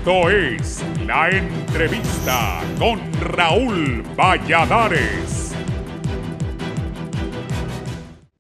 Esto es La Entrevista con Raúl Valladares.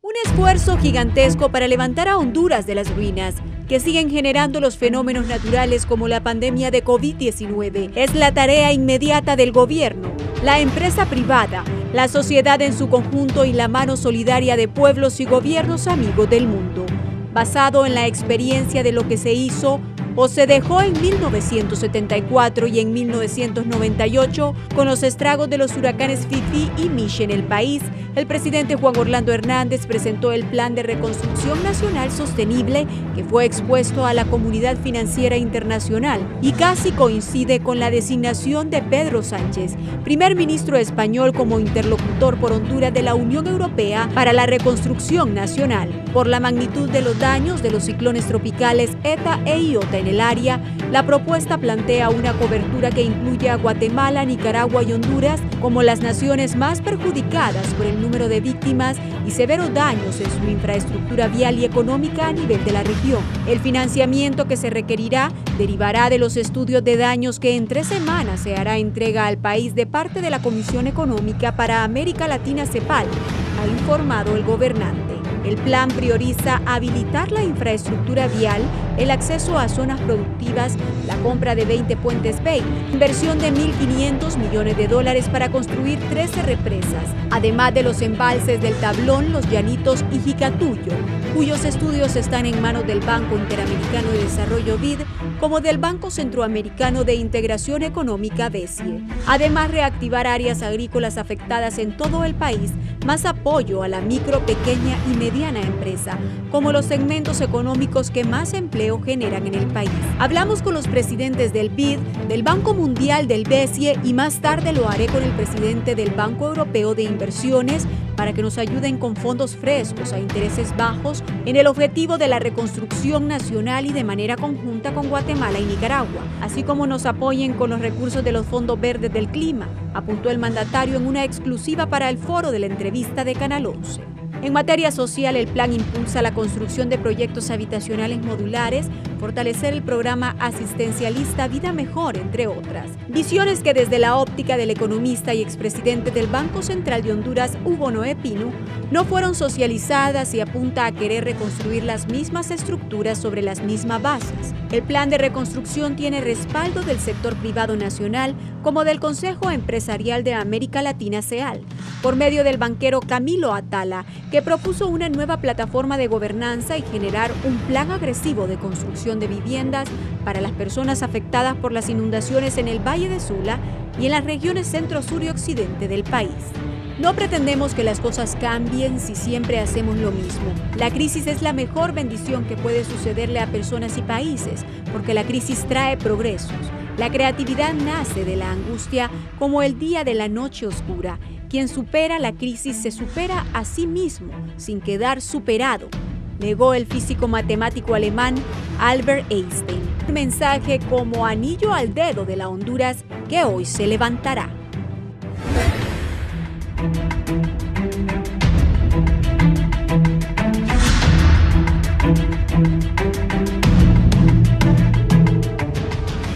Un esfuerzo gigantesco para levantar a Honduras de las ruinas que siguen generando los fenómenos naturales como la pandemia de COVID-19. Es la tarea inmediata del gobierno, la empresa privada, la sociedad en su conjunto y la mano solidaria de pueblos y gobiernos amigos del mundo, basado en la experiencia de lo que se hizo o se dejó en 1974 y en 1998 con los estragos de los huracanes Fifi y Miche en el país. El presidente Juan Orlando Hernández presentó el Plan de Reconstrucción Nacional Sostenible que fue expuesto a la comunidad financiera internacional y casi coincide con la designación de Pedro Sánchez, primer ministro español, como interlocutor por Honduras de la Unión Europea para la reconstrucción nacional. Por la magnitud de los daños de los ciclones tropicales ETA e IOTA en el área, la propuesta plantea una cobertura que incluye a Guatemala, Nicaragua y Honduras como las naciones más perjudicadas por el número de víctimas y severos daños en su infraestructura vial y económica a nivel de la región. El financiamiento que se requerirá derivará de los estudios de daños que en 3 semanas se hará entrega al país de parte de la Comisión Económica para América Latina, CEPAL, ha informado el gobernante. El plan prioriza habilitar la infraestructura vial, el acceso a zonas productivas, la compra de 20 puentes BEI, inversión de $1.500 millones para construir 13 represas, además de los embalses del Tablón, Los Llanitos y Jicatuyo, cuyos estudios están en manos del Banco Interamericano de Desarrollo BID como del Banco Centroamericano de Integración Económica BESIE. Además, reactivar áreas agrícolas afectadas en todo el país, más apoyo a la micro, pequeña y mediana empresa, como los segmentos económicos que más empleo generan en el país. Hablamos con los presidentes del BID, del Banco Mundial, del BESIE y más tarde lo haré con el presidente del Banco Europeo de Inversiones para que nos ayuden con fondos frescos a intereses bajos en el objetivo de la reconstrucción nacional y de manera conjunta con Guatemala y Nicaragua, así como nos apoyen con los recursos de los fondos verdes del clima, apuntó el mandatario en una exclusiva para el foro de la entrevista de Canal 11. En materia social, el plan impulsa la construcción de proyectos habitacionales modulares, fortalecer el programa asistencialista Vida Mejor, entre otras. Visiones que desde la óptica del economista y expresidente del Banco Central de Honduras, Hugo Noé Pino, no fueron socializadas y apunta a querer reconstruir las mismas estructuras sobre las mismas bases. El plan de reconstrucción tiene respaldo del sector privado nacional como del Consejo Empresarial de América Latina, CEAL, por medio del banquero Camilo Atala, que propuso una nueva plataforma de gobernanza y generar un plan agresivo de construcción de viviendas para las personas afectadas por las inundaciones en el Valle de Sula y en las regiones centro, sur y occidente del país. No pretendemos que las cosas cambien si siempre hacemos lo mismo. La crisis es la mejor bendición que puede sucederle a personas y países, porque la crisis trae progresos. La creatividad nace de la angustia como el día de la noche oscura. Quien supera la crisis se supera a sí mismo, sin quedar superado, negó el físico matemático alemán Albert Einstein. Un mensaje como anillo al dedo de la Honduras que hoy se levantará.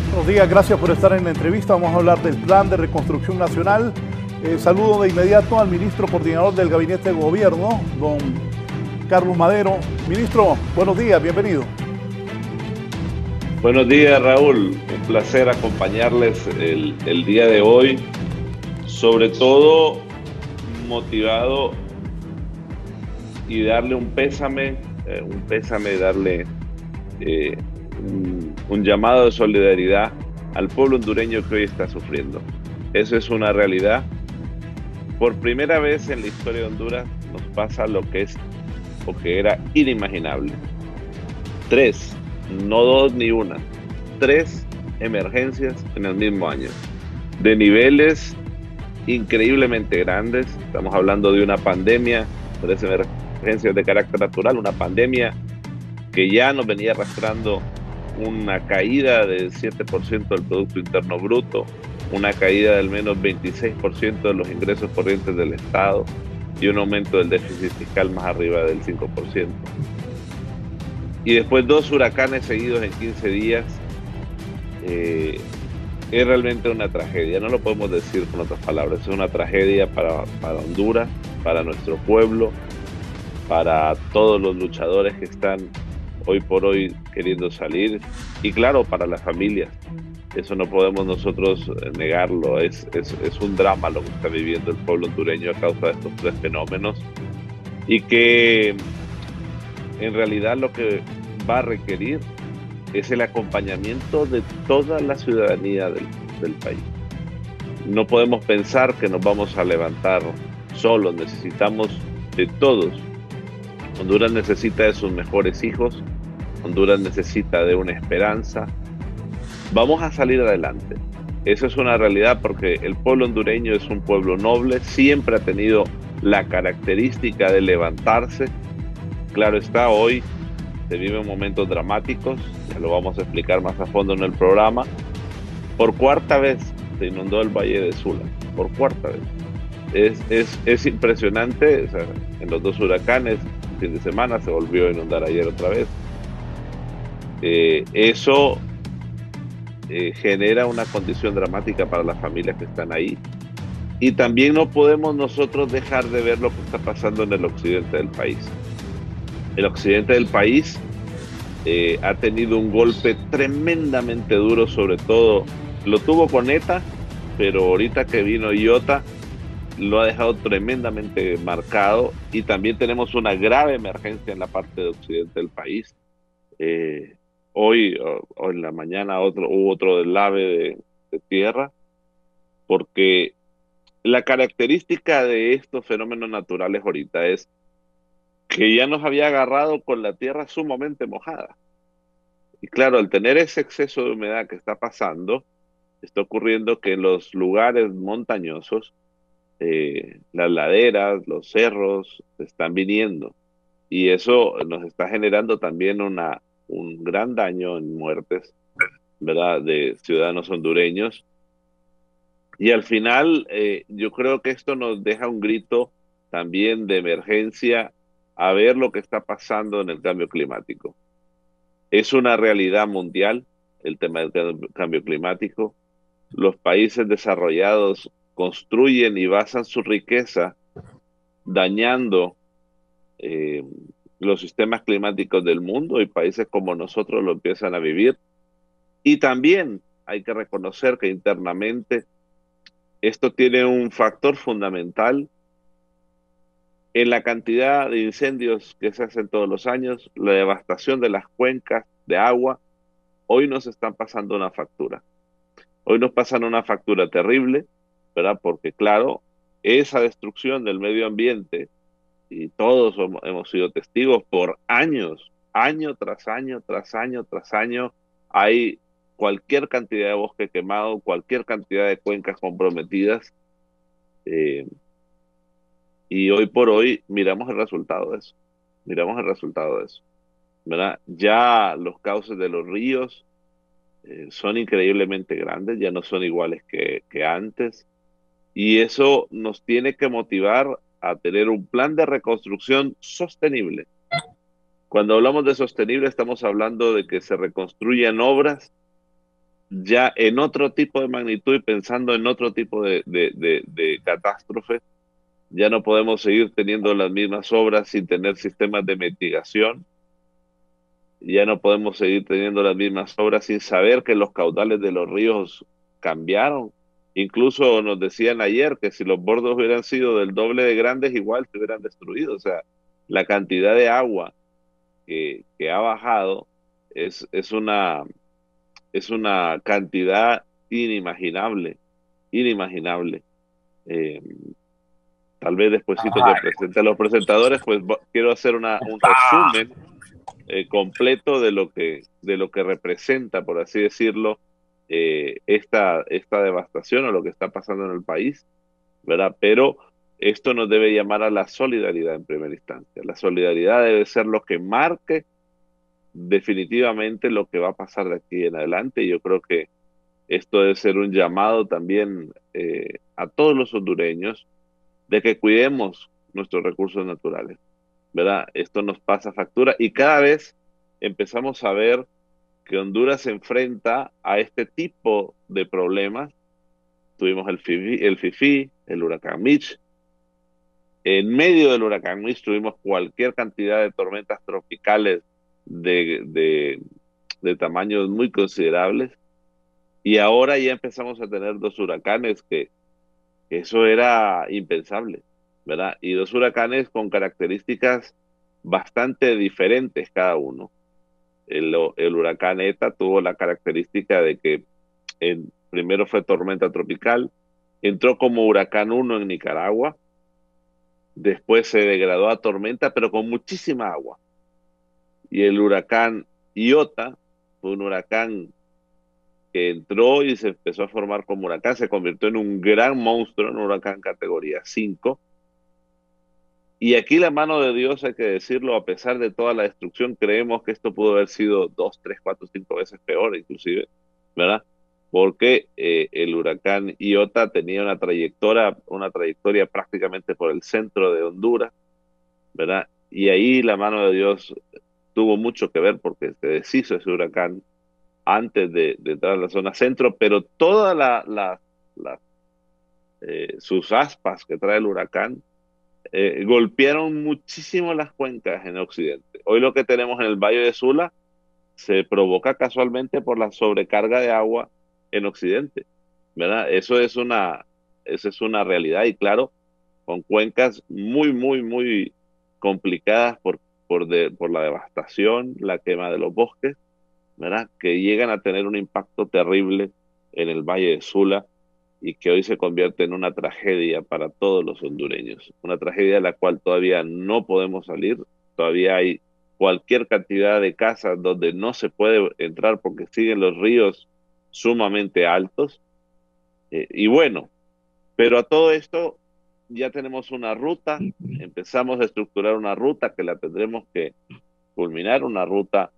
Buenos días, gracias por estar en la entrevista. Vamos a hablar del Plan de Reconstrucción Nacional. Saludo de inmediato al ministro coordinador del Gabinete de Gobierno, don Carlos Madero. Ministro, buenos días, bienvenido. Buenos días, Raúl. Un placer acompañarles el día de hoy, sobre todo motivado y darle un pésame, darle un llamado de solidaridad al pueblo hondureño que hoy está sufriendo. Eso es una realidad. Por primera vez en la historia de Honduras nos pasa lo que era inimaginable. 3, no 2 ni 1, 3 emergencias en el mismo año, de niveles increíblemente grandes. Estamos hablando de una pandemia, 3 emergencias de carácter natural, una pandemia que ya nos venía arrastrando una caída del 7% del Producto Interno Bruto, una caída del menos 26% de los ingresos corrientes del Estado y un aumento del déficit fiscal más arriba del 5%. Y después 2 huracanes seguidos en 15 días es realmente una tragedia, no lo podemos decir con otras palabras, es una tragedia para Honduras, para nuestro pueblo, para todos los luchadores que están hoy por hoy queriendo salir y claro, para las familias. Eso no podemos nosotros negarlo, es un drama lo que está viviendo el pueblo hondureño a causa de estos tres fenómenos y que en realidad lo que va a requerir es el acompañamiento de toda la ciudadanía del país. No podemos pensar que nos vamos a levantar solos, necesitamos de todos. Honduras necesita de sus mejores hijos, Honduras necesita de una esperanza. Vamos a salir adelante. Eso es una realidad porque el pueblo hondureño es un pueblo noble, siempre ha tenido la característica de levantarse. Claro está, hoy se viven momentos dramáticos, ya lo vamos a explicar más a fondo en el programa. Por cuarta vez se inundó el Valle de Sula, por cuarta vez. Es impresionante, o sea, en los dos huracanes, el fin de semana se volvió a inundar ayer otra vez. Eso genera una condición dramática para las familias que están ahí. Y también no podemos nosotros dejar de ver lo que está pasando en el occidente del país. El occidente del país ha tenido un golpe tremendamente duro, sobre todo lo tuvo con ETA, pero ahorita que vino Iota lo ha dejado tremendamente marcado y también tenemos una grave emergencia en la parte de occidente del país. Hoy o en la mañana hubo otro deslave de tierra, porque la característica de estos fenómenos naturales ahorita es que ya nos había agarrado con la tierra sumamente mojada. Y claro, al tener ese exceso de humedad que está pasando, está ocurriendo que en los lugares montañosos, las laderas, los cerros, están viniendo. Y eso nos está generando también un gran daño en muertes, ¿verdad?, de ciudadanos hondureños. Y al final, yo creo que esto nos deja un grito también de emergencia a ver lo que está pasando en el cambio climático. Es una realidad mundial el tema del cambio climático. Los países desarrollados construyen y basan su riqueza dañando los sistemas climáticos del mundo y países como nosotros lo empiezan a vivir. Y también hay que reconocer que internamente esto tiene un factor fundamental en la cantidad de incendios que se hacen todos los años, la devastación de las cuencas de agua. Hoy nos están pasando una factura. Hoy nos pasan una factura terrible, ¿verdad? Porque claro, esa destrucción del medio ambiente, y todos hemos sido testigos por años, año tras año, tras año, tras año, hay cualquier cantidad de bosque quemado, cualquier cantidad de cuencas comprometidas, y hoy por hoy miramos el resultado de eso, ¿verdad? Ya los cauces de los ríos son increíblemente grandes, ya no son iguales que antes, y eso nos tiene que motivar a tener un plan de reconstrucción sostenible. Cuando hablamos de sostenible, estamos hablando de que se reconstruyan obras ya en otro tipo de magnitud y pensando en otro tipo de catástrofe. Ya no podemos seguir teniendo las mismas obras sin tener sistemas de mitigación. Ya no podemos seguir teniendo las mismas obras sin saber que los caudales de los ríos cambiaron. Incluso nos decían ayer que si los bordos hubieran sido del doble de grandes, igual se hubieran destruido. O sea, la cantidad de agua que ha bajado es una cantidad inimaginable. Tal vez despuesito que presente a los presentadores, pues quiero hacer un resumen completo de lo que representa, por así decirlo, esta devastación o lo que está pasando en el país, ¿verdad? Pero esto nos debe llamar a la solidaridad en primera instancia. La solidaridad debe ser lo que marque definitivamente lo que va a pasar de aquí en adelante. Y yo creo que esto debe ser un llamado también a todos los hondureños de que cuidemos nuestros recursos naturales, ¿verdad? Esto nos pasa factura y cada vez empezamos a ver que Honduras se enfrenta a este tipo de problemas. Tuvimos el Fifi, el huracán Mitch. En medio del huracán Mitch tuvimos cualquier cantidad de tormentas tropicales de tamaños muy considerables. Y ahora ya empezamos a tener dos huracanes que eso era impensable, ¿verdad? Y dos huracanes con características bastante diferentes cada uno. El huracán ETA tuvo la característica de que primero fue tormenta tropical, entró como huracán 1 en Nicaragua, después se degradó a tormenta, pero con muchísima agua. Y el huracán Iota fue un huracán que entró y se empezó a formar como huracán, se convirtió en un gran monstruo, en un huracán categoría 5. Y aquí la mano de Dios, hay que decirlo, a pesar de toda la destrucción, creemos que esto pudo haber sido 2, 3, 4, 5 veces peor inclusive, ¿verdad? Porque el huracán Iota tenía una trayectoria prácticamente por el centro de Honduras, ¿verdad? Y ahí la mano de Dios tuvo mucho que ver porque se deshizo ese huracán antes de entrar a la zona centro, pero todas sus aspas que trae el huracán golpearon muchísimo las cuencas en occidente. Hoy lo que tenemos en el Valle de Sula se provoca casualmente por la sobrecarga de agua en occidente, ¿verdad? Eso es una realidad, y claro, con cuencas muy, muy, muy complicadas por la devastación, la quema de los bosques, ¿verdad? Que llegan a tener un impacto terrible en el Valle de Sula y que hoy se convierte en una tragedia para todos los hondureños. Una tragedia de la cual todavía no podemos salir. Todavía hay cualquier cantidad de casas donde no se puede entrar porque siguen los ríos sumamente altos. Y bueno, pero a todo esto ya tenemos una ruta, empezamos a estructurar una ruta que la tendremos que culminar, una ruta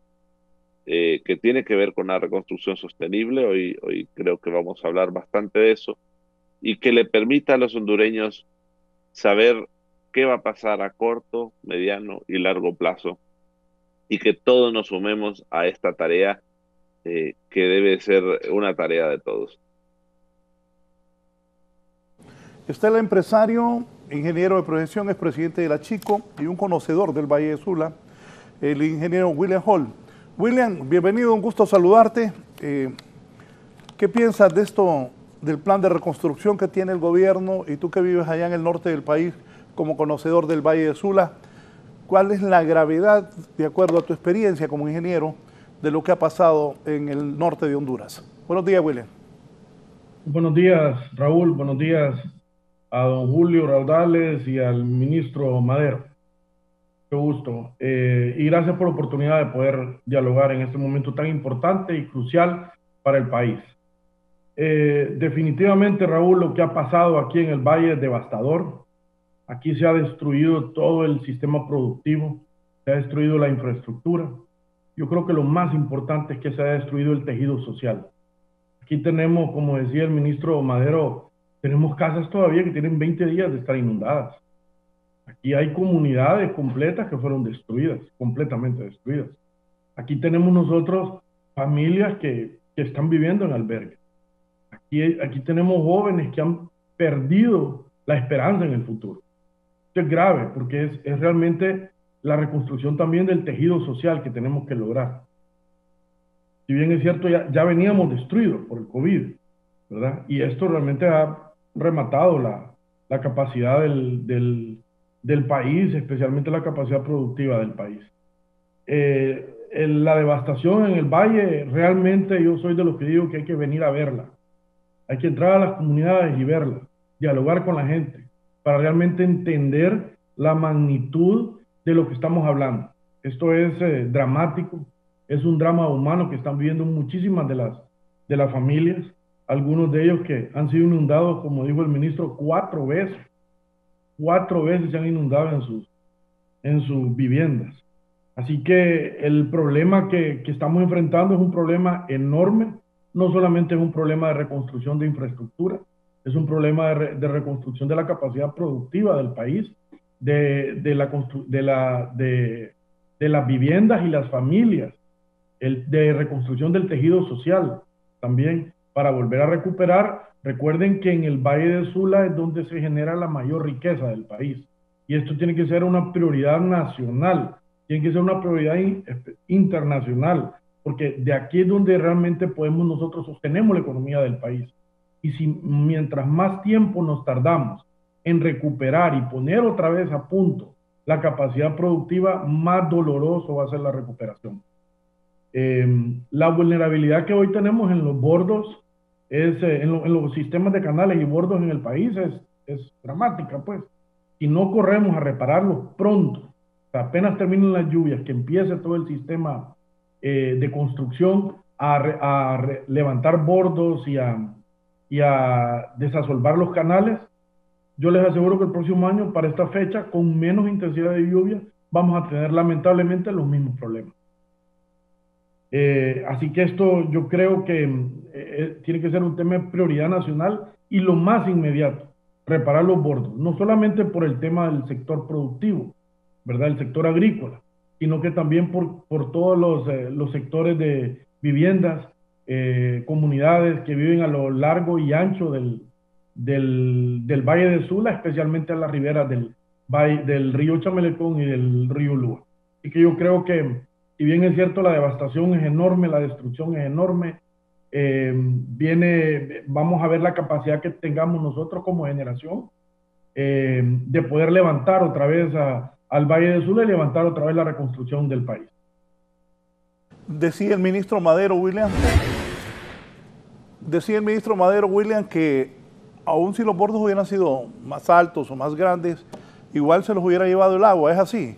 que tiene que ver con la reconstrucción sostenible. Hoy creo que vamos a hablar bastante de eso, y que le permita a los hondureños saber qué va a pasar a corto, mediano y largo plazo, y que todos nos sumemos a esta tarea que debe ser una tarea de todos. Está el empresario, ingeniero de profesión, es presidente de la Chico y un conocedor del Valle de Sula, el ingeniero William Hall. William, bienvenido, un gusto saludarte. ¿Qué piensas de esto, del plan de reconstrucción que tiene el gobierno, y tú que vives allá en el norte del país como conocedor del Valle de Sula? ¿Cuál es la gravedad, de acuerdo a tu experiencia como ingeniero, de lo que ha pasado en el norte de Honduras? Buenos días, William. Buenos días, Raúl. Buenos días a don Julio Raudales y al ministro Madero. Qué gusto. Y gracias por la oportunidad de poder dialogar en este momento tan importante y crucial para el país. Definitivamente, Raúl, lo que ha pasado aquí en el Valle es devastador. Aquí se ha destruido todo el sistema productivo, se ha destruido la infraestructura. Yo creo que lo más importante es que se ha destruido el tejido social. Aquí tenemos, como decía el ministro Madero, tenemos casas todavía que tienen 20 días de estar inundadas. Aquí hay comunidades completas que fueron destruidas, completamente destruidas. Aquí tenemos nosotros familias que están viviendo en albergues. Aquí tenemos jóvenes que han perdido la esperanza en el futuro. Esto es grave porque es realmente la reconstrucción también del tejido social que tenemos que lograr. Si bien es cierto, ya veníamos destruidos por el COVID, ¿verdad? Y esto realmente ha rematado la capacidad del país, especialmente la capacidad productiva del país. La devastación en el valle, realmente yo soy de los que digo que hay que venir a verla. Hay que entrar a las comunidades y verla, dialogar con la gente, para realmente entender la magnitud de lo que estamos hablando. Esto es dramático, es un drama humano que están viviendo muchísimas de las familias, algunos de ellos que han sido inundados, como dijo el ministro, 4 veces. 4 veces se han inundado en sus viviendas. Así que el problema que estamos enfrentando es un problema enorme. No solamente es un problema de reconstrucción de infraestructura, es un problema de reconstrucción de la capacidad productiva del país, de las viviendas y las familias de reconstrucción del tejido social también, para volver a recuperar. Recuerden que en el Valle de Sula es donde se genera la mayor riqueza del país. Y esto tiene que ser una prioridad nacional, tiene que ser una prioridad internacional, porque de aquí es donde realmente nosotros sostenemos la economía del país. Y si mientras más tiempo nos tardamos en recuperar y poner otra vez a punto la capacidad productiva, más doloroso va a ser la recuperación. La vulnerabilidad que hoy tenemos en los bordos, en los sistemas de canales y bordos en el país es dramática, pues. Si no corremos a repararlos pronto, apenas terminen las lluvias, que empiece todo el sistema de construcción a levantar bordos y a desasolvar los canales, yo les aseguro que el próximo año, para esta fecha, con menos intensidad de lluvia, vamos a tener lamentablemente los mismos problemas. Así que esto yo creo que tiene que ser un tema de prioridad nacional y lo más inmediato, reparar los bordos, no solamente por el tema del sector productivo, ¿verdad? El sector agrícola, sino que también por todos los sectores de viviendas, comunidades que viven a lo largo y ancho del Valle de Sula, especialmente a las riberas del río Chamelecón y del río Lúa. Así que yo creo que, si bien es cierto, la devastación es enorme, la destrucción es enorme, vamos a ver la capacidad que tengamos nosotros como generación de poder levantar otra vez al Valle de Sula y levantar otra vez la reconstrucción del país. Decía el ministro Madero, William, que aun si los bordos hubieran sido más altos o más grandes, igual se los hubiera llevado el agua. ¿Es así?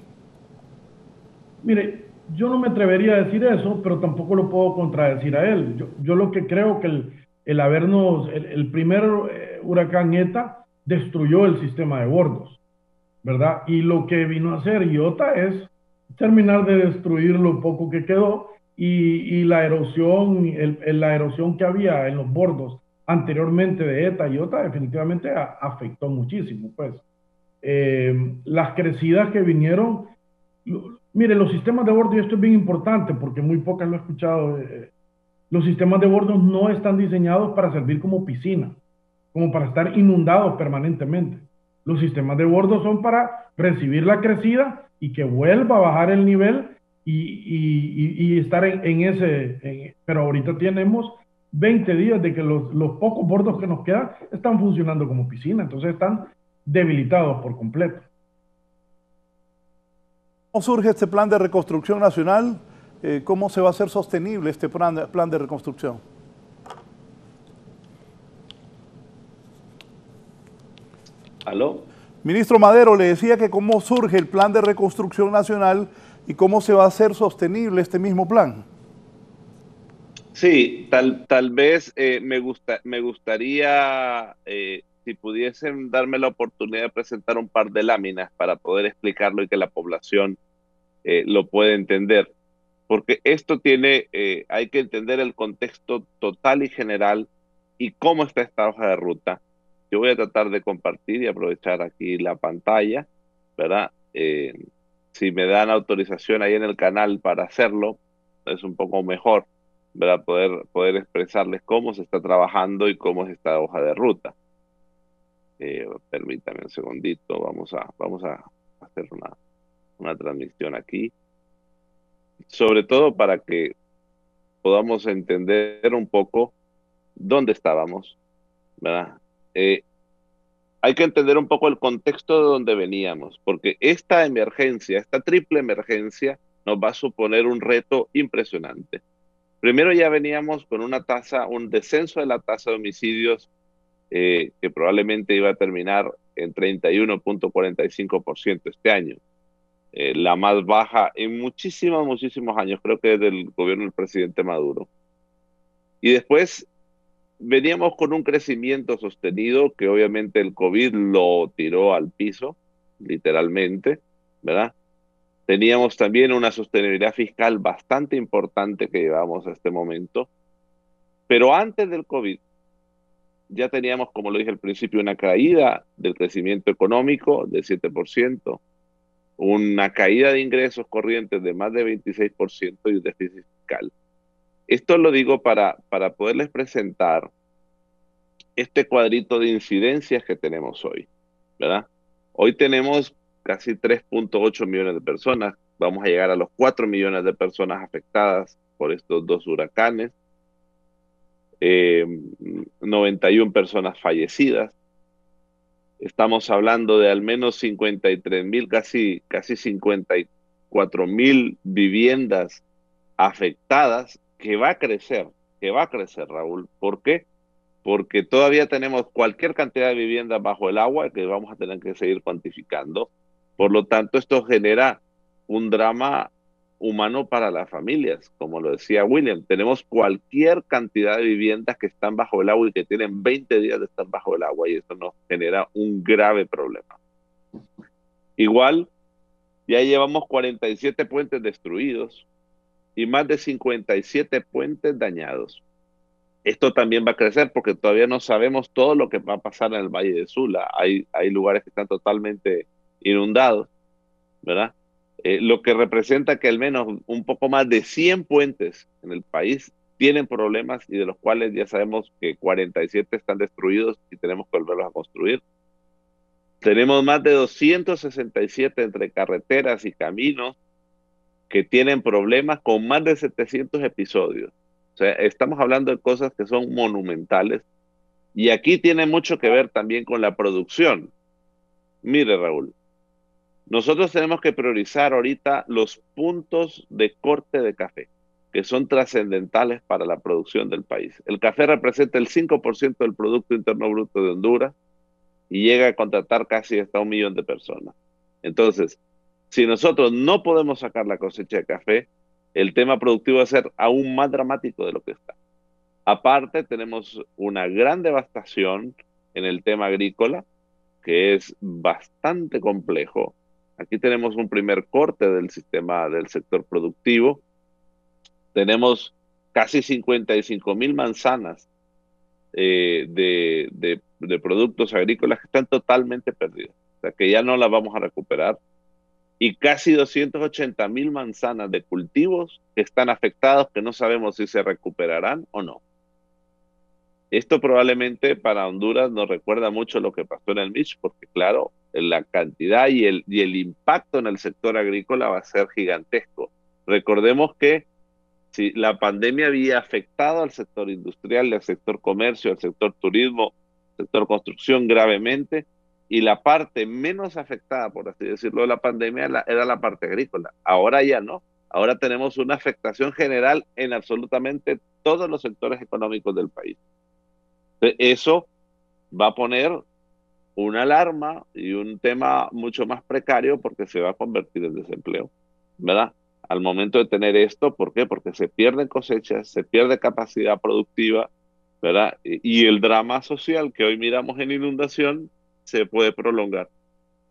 Mire, yo no me atrevería a decir eso, pero tampoco lo puedo contradecir a él. Yo lo que creo que el primer huracán ETA destruyó el sistema de bordos, ¿verdad? Y lo que vino a hacer Iota es terminar de destruir lo poco que quedó y la erosión, la erosión que había en los bordos anteriormente de ETA y Iota definitivamente afectó muchísimo, pues. Las crecidas que vinieron, mire, los sistemas de bordo, y esto es bien importante porque muy pocas lo he escuchado, los sistemas de bordo no están diseñados para servir como piscina, como para estar inundados permanentemente. Los sistemas de bordo son para recibir la crecida y que vuelva a bajar el nivel y estar en ese. Pero ahorita tenemos 20 días de que los pocos bordos que nos quedan están funcionando como piscina, entonces están debilitados por completo. ¿Cómo surge este plan de reconstrucción nacional? ¿Cómo se va a hacer sostenible este plan de reconstrucción? ¿Aló? Ministro Madero, le decía que cómo surge el plan de reconstrucción nacional y cómo se va a hacer sostenible este mismo plan. Sí, tal vez me gustaría, si pudiesen darme la oportunidad de presentar un par de láminas para poder explicarlo y que la población lo pueda entender. Porque esto hay que entender el contexto total y general y cómo está esta hoja de ruta. Yo voy a tratar de compartir y aprovechar aquí la pantalla, ¿verdad? Si me dan autorización ahí en el canal para hacerlo, es un poco mejor, ¿verdad? Poder expresarles cómo se está trabajando y cómo es esta hoja de ruta. Permítame un segundito, vamos a hacer una transmisión aquí. Sobre todo para que podamos entender un poco dónde estábamos, ¿verdad? Hay que entender un poco el contexto de donde veníamos, porque esta emergencia, esta triple emergencia, nos va a suponer un reto impresionante. Primero, ya veníamos con un descenso de la tasa de homicidios que probablemente iba a terminar en 31.45% este año. La más baja en muchísimos años, creo que desde el gobierno del presidente Maduro. Y después veníamos con un crecimiento sostenido que obviamente el COVID lo tiró al piso, literalmente, ¿verdad? Teníamos también una sostenibilidad fiscal bastante importante que llevamos a este momento. Pero antes del COVID ya teníamos, como lo dije al principio, una caída del crecimiento económico del 7%, una caída de ingresos corrientes de más de 26% y un déficit fiscal. Esto lo digo para poderles presentar este cuadrito de incidencias que tenemos hoy, ¿verdad? Hoy tenemos casi 3.8 millones de personas. Vamos a llegar a los 4 millones de personas afectadas por estos dos huracanes. 91 personas fallecidas. Estamos hablando de al menos 53,000, casi 54,000 viviendas afectadas, que va a crecer, Raúl. ¿Por qué? Porque todavía tenemos cualquier cantidad de viviendas bajo el agua que vamos a tener que seguir cuantificando. Por lo tanto, esto genera un drama humano para las familias. Como lo decía William, tenemos cualquier cantidad de viviendas que están bajo el agua y que tienen 20 días de estar bajo el agua, y eso nos genera un grave problema. Igual, ya llevamos 47 puentes destruidos y más de 57 puentes dañados. Esto también va a crecer porque todavía no sabemos todo lo que va a pasar en el Valle de Sula. Hay lugares que están totalmente inundados, ¿verdad? Lo que representa que al menos un poco más de 100 puentes en el país tienen problemas, y de los cuales ya sabemos que 47 están destruidos y tenemos que volverlos a construir. Tenemos más de 267 entre carreteras y caminos que tienen problemas, con más de 700 episodios. O sea, estamos hablando de cosas que son monumentales, y aquí tiene mucho que ver también con la producción. Mire, Raúl, nosotros tenemos que priorizar ahorita los puntos de corte de café, que son trascendentales para la producción del país. El café representa el 5% del Producto Interno Bruto de Honduras y llega a contratar casi hasta 1 millón de personas. Entonces, si nosotros no podemos sacar la cosecha de café, el tema productivo va a ser aún más dramático de lo que está. Aparte, tenemos una gran devastación en el tema agrícola, que es bastante complejo. Aquí tenemos un primer corte del sistema del sector productivo. Tenemos casi 55,000 manzanas de productos agrícolas que están totalmente perdidas, o sea, que ya no las vamos a recuperar. Y casi 280,000 manzanas de cultivos que están afectados, que no sabemos si se recuperarán o no. Esto probablemente para Honduras nos recuerda mucho lo que pasó en el Mitch, porque claro, la cantidad y el impacto en el sector agrícola va a ser gigantesco. Recordemos que si la pandemia había afectado al sector industrial, al sector comercio, al sector turismo, al sector construcción gravemente, y la parte menos afectada, por así decirlo, de la pandemia era la parte agrícola. Ahora ya no. Ahora tenemos una afectación general en absolutamente todos los sectores económicos del país. Eso va a poner una alarma y un tema mucho más precario, porque se va a convertir en desempleo, ¿verdad? Al momento de tener esto, ¿por qué? Porque se pierden cosechas, se pierde capacidad productiva, ¿verdad? Y el drama social que hoy miramos en inundación se puede prolongar,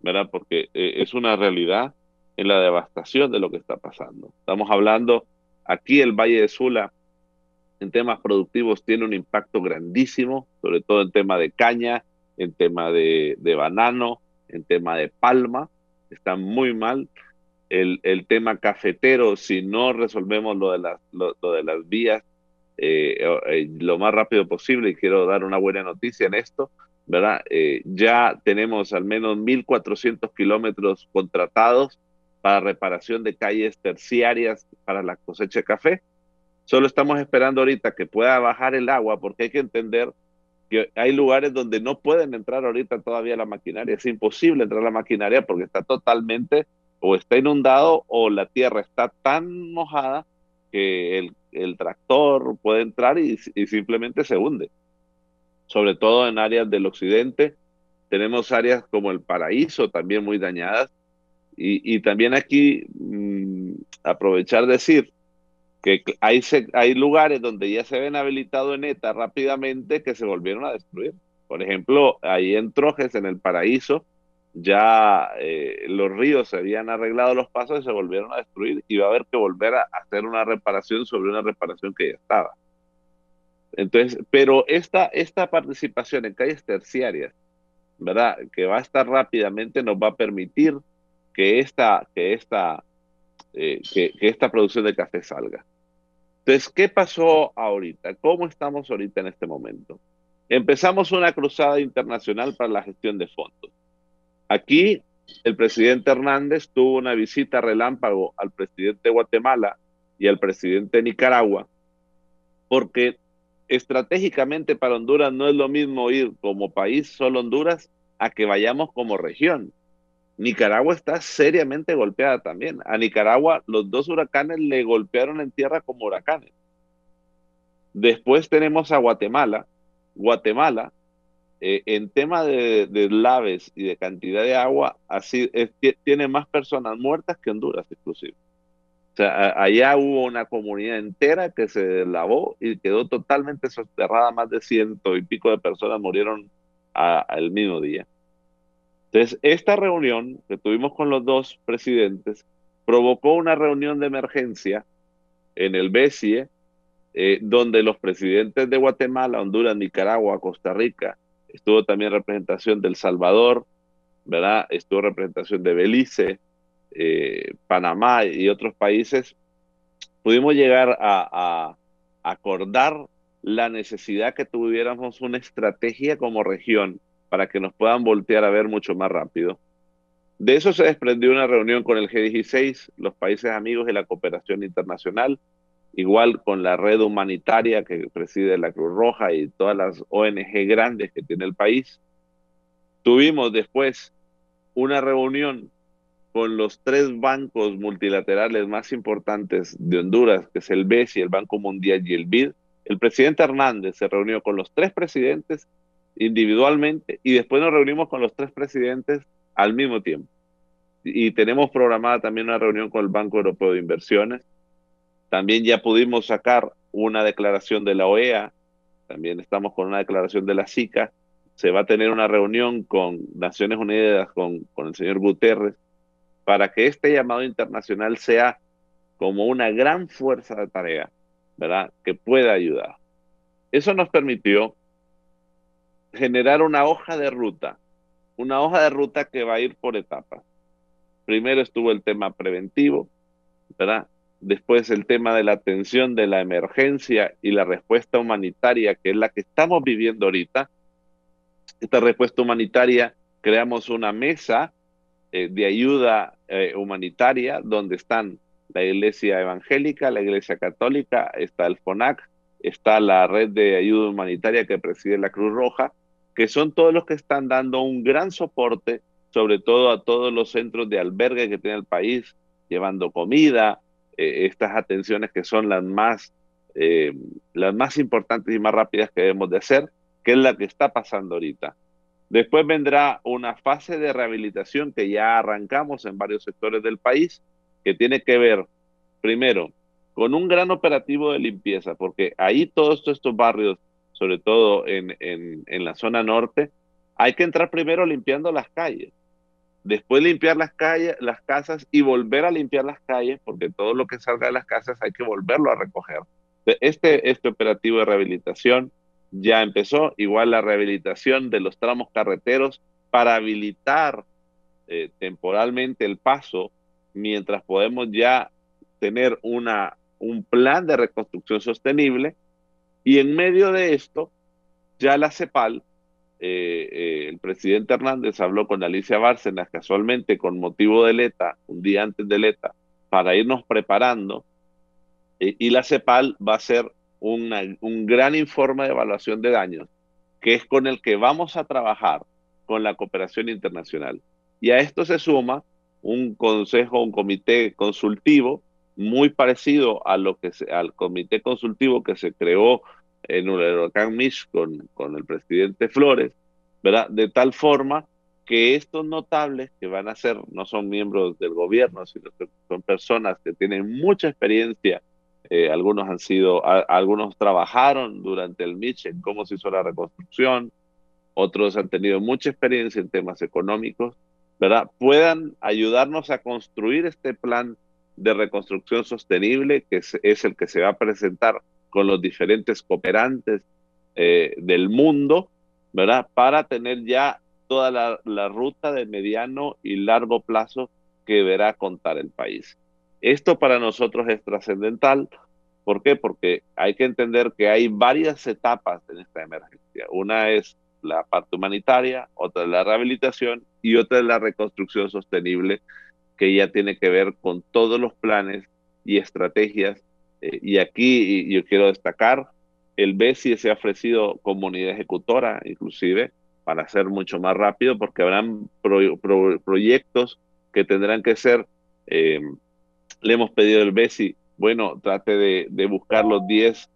¿verdad? Porque es una realidad en la devastación de lo que está pasando. Estamos hablando, aquí el Valle de Sula, en temas productivos tiene un impacto grandísimo, sobre todo en tema de caña, en tema de banano, en tema de palma, está muy mal. El tema cafetero, si no resolvemos lo de las vías lo más rápido posible, y quiero dar una buena noticia en esto, ¿verdad? Ya tenemos al menos 1,400 kilómetros contratados para reparación de calles terciarias para la cosecha de café. Solo estamos esperando ahorita que pueda bajar el agua, porque hay que entender que hay lugares donde no pueden entrar ahorita todavía la maquinaria. Es imposible entrar la maquinaria porque está totalmente, o está inundado, o la tierra está tan mojada que el tractor puede entrar y simplemente se hunde. Sobre todo en áreas del occidente, tenemos áreas como el Paraíso también muy dañadas. Y también aquí aprovechar decir que hay lugares donde ya se ven habilitado en ETA rápidamente, que se volvieron a destruir. Por ejemplo, ahí en Trojes, en el Paraíso, ya los ríos se habían arreglado los pasos y se volvieron a destruir, y va a haber que volver a hacer una reparación sobre una reparación que ya estaba. Entonces, pero esta participación en calles terciarias, ¿verdad?, que va a estar rápidamente, nos va a permitir que esta producción de café salga. Entonces, ¿qué pasó ahorita? ¿Cómo estamos ahorita en este momento? Empezamos una cruzada internacional para la gestión de fondos. Aquí, el presidente Hernández tuvo una visita relámpago al presidente de Guatemala y al presidente de Nicaragua, porque estratégicamente para Honduras no es lo mismo ir como país solo Honduras a que vayamos como región. Nicaragua está seriamente golpeada también. A Nicaragua los dos huracanes le golpearon en tierra como huracanes. Después tenemos a Guatemala. Guatemala, en tema de deslaves y de cantidad de agua, tiene más personas muertas que Honduras, inclusive. O sea, allá hubo una comunidad entera que se deslavó y quedó totalmente soterrada. Más de 100 y pico de personas murieron al mismo día. Entonces, esta reunión que tuvimos con los dos presidentes provocó una reunión de emergencia en el BESIE, donde los presidentes de Guatemala, Honduras, Nicaragua, Costa Rica, estuvo también representación de El Salvador, ¿verdad? Estuvo representación de Belice, Panamá y otros países. Pudimos llegar a acordar la necesidad que tuviéramos una estrategia como región para que nos puedan voltear a ver mucho más rápido. De eso se desprendió una reunión con el G16, los países amigos y la cooperación internacional, igual con la red humanitaria que preside la Cruz Roja y todas las ONG grandes que tiene el país. Tuvimos después una reunión con los 3 bancos multilaterales más importantes de Honduras, que es el BESI, el Banco Mundial y el BID. El presidente Hernández se reunió con los 3 presidentes individualmente y después nos reunimos con los 3 presidentes al mismo tiempo. Y tenemos programada también una reunión con el Banco Europeo de Inversiones. También ya pudimos sacar una declaración de la OEA, también estamos con una declaración de la SICA. Se va a tener una reunión con Naciones Unidas, con el señor Guterres, para que este llamado internacional sea como una gran fuerza de tarea, ¿verdad?, que pueda ayudar. Eso nos permitió generar una hoja de ruta que va a ir por etapas. Primero estuvo el tema preventivo, ¿verdad? Después el tema de la atención de la emergencia y la respuesta humanitaria, que es la que estamos viviendo ahorita. Esta respuesta humanitaria, creamos una mesa de ayuda humanitaria, donde están la Iglesia Evangélica, la Iglesia Católica, está el FONAC, está la red de ayuda humanitaria que preside la Cruz Roja, que son todos los que están dando un gran soporte, sobre todo a todos los centros de albergue que tiene el país, llevando comida, estas atenciones que son las más importantes y más rápidas que debemos de hacer, que es la que está pasando ahorita. Después vendrá una fase de rehabilitación que ya arrancamos en varios sectores del país, que tiene que ver, primero, con un gran operativo de limpieza, porque ahí todos estos barrios, sobre todo en la zona norte, hay que entrar primero limpiando las calles, después limpiar las calles, las casas y volver a limpiar las calles, porque todo lo que salga de las casas hay que volverlo a recoger. Este operativo de rehabilitación ya empezó, igual la rehabilitación de los tramos carreteros para habilitar temporalmente el paso, mientras podemos ya tener un plan de reconstrucción sostenible. Y en medio de esto, ya la CEPAL, el presidente Hernández habló con Alicia Bárcenas casualmente con motivo de ETA, un día antes de ETA, para irnos preparando, y la CEPAL va a hacer un gran informe de evaluación de daños, que es con el que vamos a trabajar con la cooperación internacional. Y a esto se suma un comité consultivo muy parecido a al comité consultivo que se creó en el huracán Mitch con el presidente Flores, ¿verdad? De tal forma que estos notables que van a ser, no son miembros del gobierno, sino que son personas que tienen mucha experiencia. Algunos trabajaron durante el Mitch en cómo se hizo la reconstrucción, otros han tenido mucha experiencia en temas económicos, ¿verdad? Puedan ayudarnos a construir este plan de reconstrucción sostenible, que es el que se va a presentar con los diferentes cooperantes del mundo, ¿verdad? Para tener ya toda la ruta de mediano y largo plazo que deberá contar el país. Esto para nosotros es trascendental ¿Por qué? Porque hay que entender que hay varias etapas en esta emergencia. Una es la parte humanitaria, otra es la rehabilitación y otra es la reconstrucción sostenible, que ya tiene que ver con todos los planes y estrategias. Y aquí yo quiero destacar, el BESI se ha ofrecido como unidad ejecutora, inclusive, para ser mucho más rápido, porque habrán proyectos que tendrán que ser, le hemos pedido al BESI, bueno, trate de buscar las 10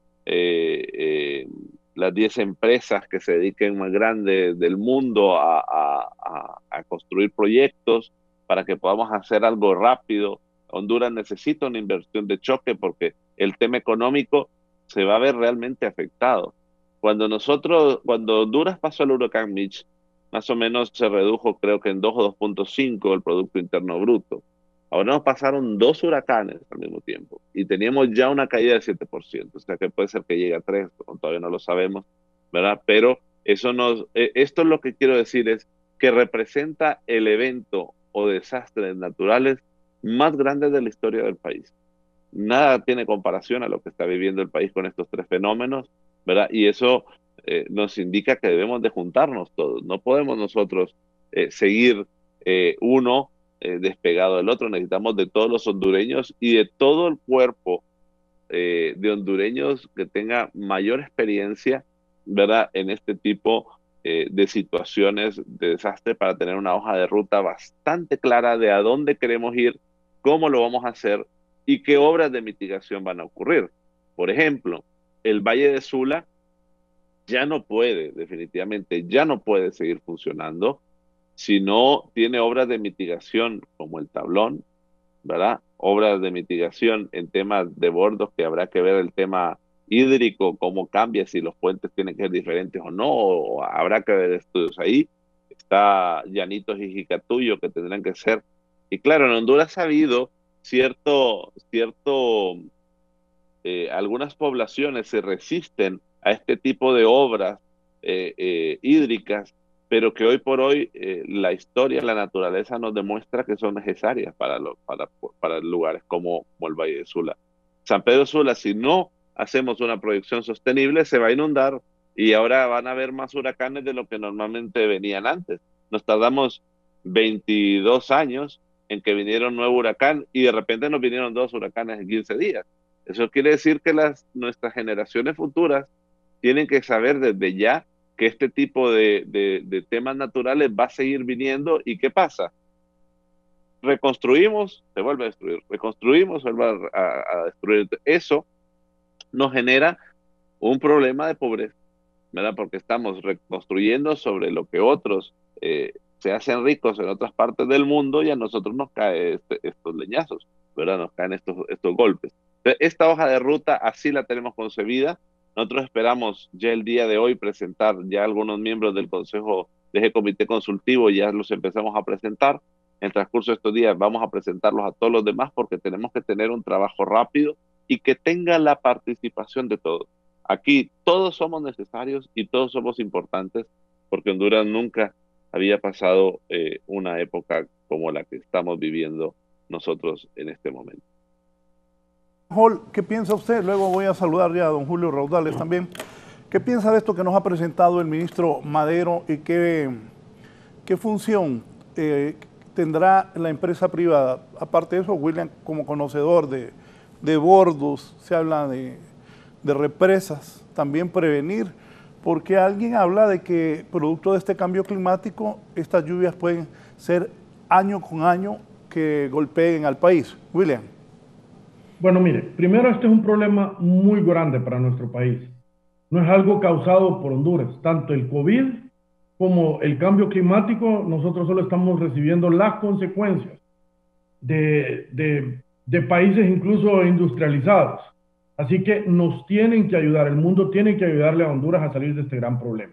empresas que se dediquen más grandes del mundo a construir proyectos para que podamos hacer algo rápido. Honduras necesita una inversión de choque porque el tema económico se va a ver realmente afectado. Cuando Honduras pasó al huracán Mitch, más o menos se redujo, creo que en 2 o 2.5 el Producto Interno Bruto. Ahora nos pasaron 2 huracanes al mismo tiempo y teníamos ya una caída del 7%, o sea que puede ser que llegue a 3, todavía no lo sabemos, ¿verdad? Pero esto es lo que quiero decir, es que representa el evento o desastres naturales más grandes de la historia del país. Nada tiene comparación a lo que está viviendo el país con estos 3 fenómenos, ¿verdad? Y eso nos indica que debemos de juntarnos todos. No podemos nosotros seguir uno despegado del otro. Necesitamos de todos los hondureños y de todo el cuerpo de hondureños que tenga mayor experiencia, ¿verdad?, en este tipo de situaciones de desastre, para tener una hoja de ruta bastante clara de a dónde queremos ir, cómo lo vamos a hacer y qué obras de mitigación van a ocurrir. Por ejemplo, el Valle de Sula definitivamente ya no puede seguir funcionando si no tiene obras de mitigación como el tablón, ¿verdad? Obras de mitigación en temas de bordos, que habrá que ver el tema hídrico, cómo cambia, si los puentes tienen que ser diferentes o no, o habrá que ver estudios ahí. Está Llanitos y Jicatuyo, que tendrán que ser. Y claro, en Honduras ha habido algunas poblaciones se resisten a este tipo de obras hídricas, pero que hoy por hoy la historia, la naturaleza nos demuestra que son necesarias para lugares como el Valle de Sula. San Pedro Sula, si no hacemos una proyección sostenible, se va a inundar y ahora van a haber más huracanes de lo que normalmente venían antes. Nos tardamos 22 años en que viniera un nuevo huracán y de repente nos vinieron 2 huracanes en 15 días. Eso quiere decir que nuestras generaciones futuras tienen que saber desde ya que este tipo de temas naturales va a seguir viniendo. ¿Y qué pasa? Reconstruimos, se vuelve a destruir, reconstruimos, se vuelve a destruir. Eso nos genera un problema de pobreza, ¿verdad? Porque estamos reconstruyendo sobre lo que otros se hacen ricos en otras partes del mundo, y a nosotros nos caen estos leñazos, ¿verdad? Nos caen estos golpes. Entonces, esta hoja de ruta así la tenemos concebida. Nosotros esperamos ya el día de hoy presentar ya algunos miembros del Consejo de ese comité consultivo, ya los empezamos a presentar. En el transcurso de estos días vamos a presentarlos a todos los demás, porque tenemos que tener un trabajo rápido y que tenga la participación de todos. Aquí todos somos necesarios y todos somos importantes, porque Honduras nunca había pasado una época como la que estamos viviendo nosotros en este momento. ¿Qué piensa usted? Luego voy a saludar ya a don Julio Raudales también. ¿Qué piensa de esto que nos ha presentado el ministro Madero y qué función tendrá la empresa privada? Aparte de eso, William, como conocedor de bordos, se habla de represas, también prevenir, porque alguien habla de que producto de este cambio climático, estas lluvias pueden ser año con año que golpeen al país. William. Bueno, mire, primero este es un problema muy grande para nuestro país. No es algo causado por Honduras. Tanto el COVID como el cambio climático, nosotros solo estamos recibiendo las consecuencias de países incluso industrializados. Así que nos tienen que ayudar, el mundo tiene que ayudarle a Honduras a salir de este gran problema.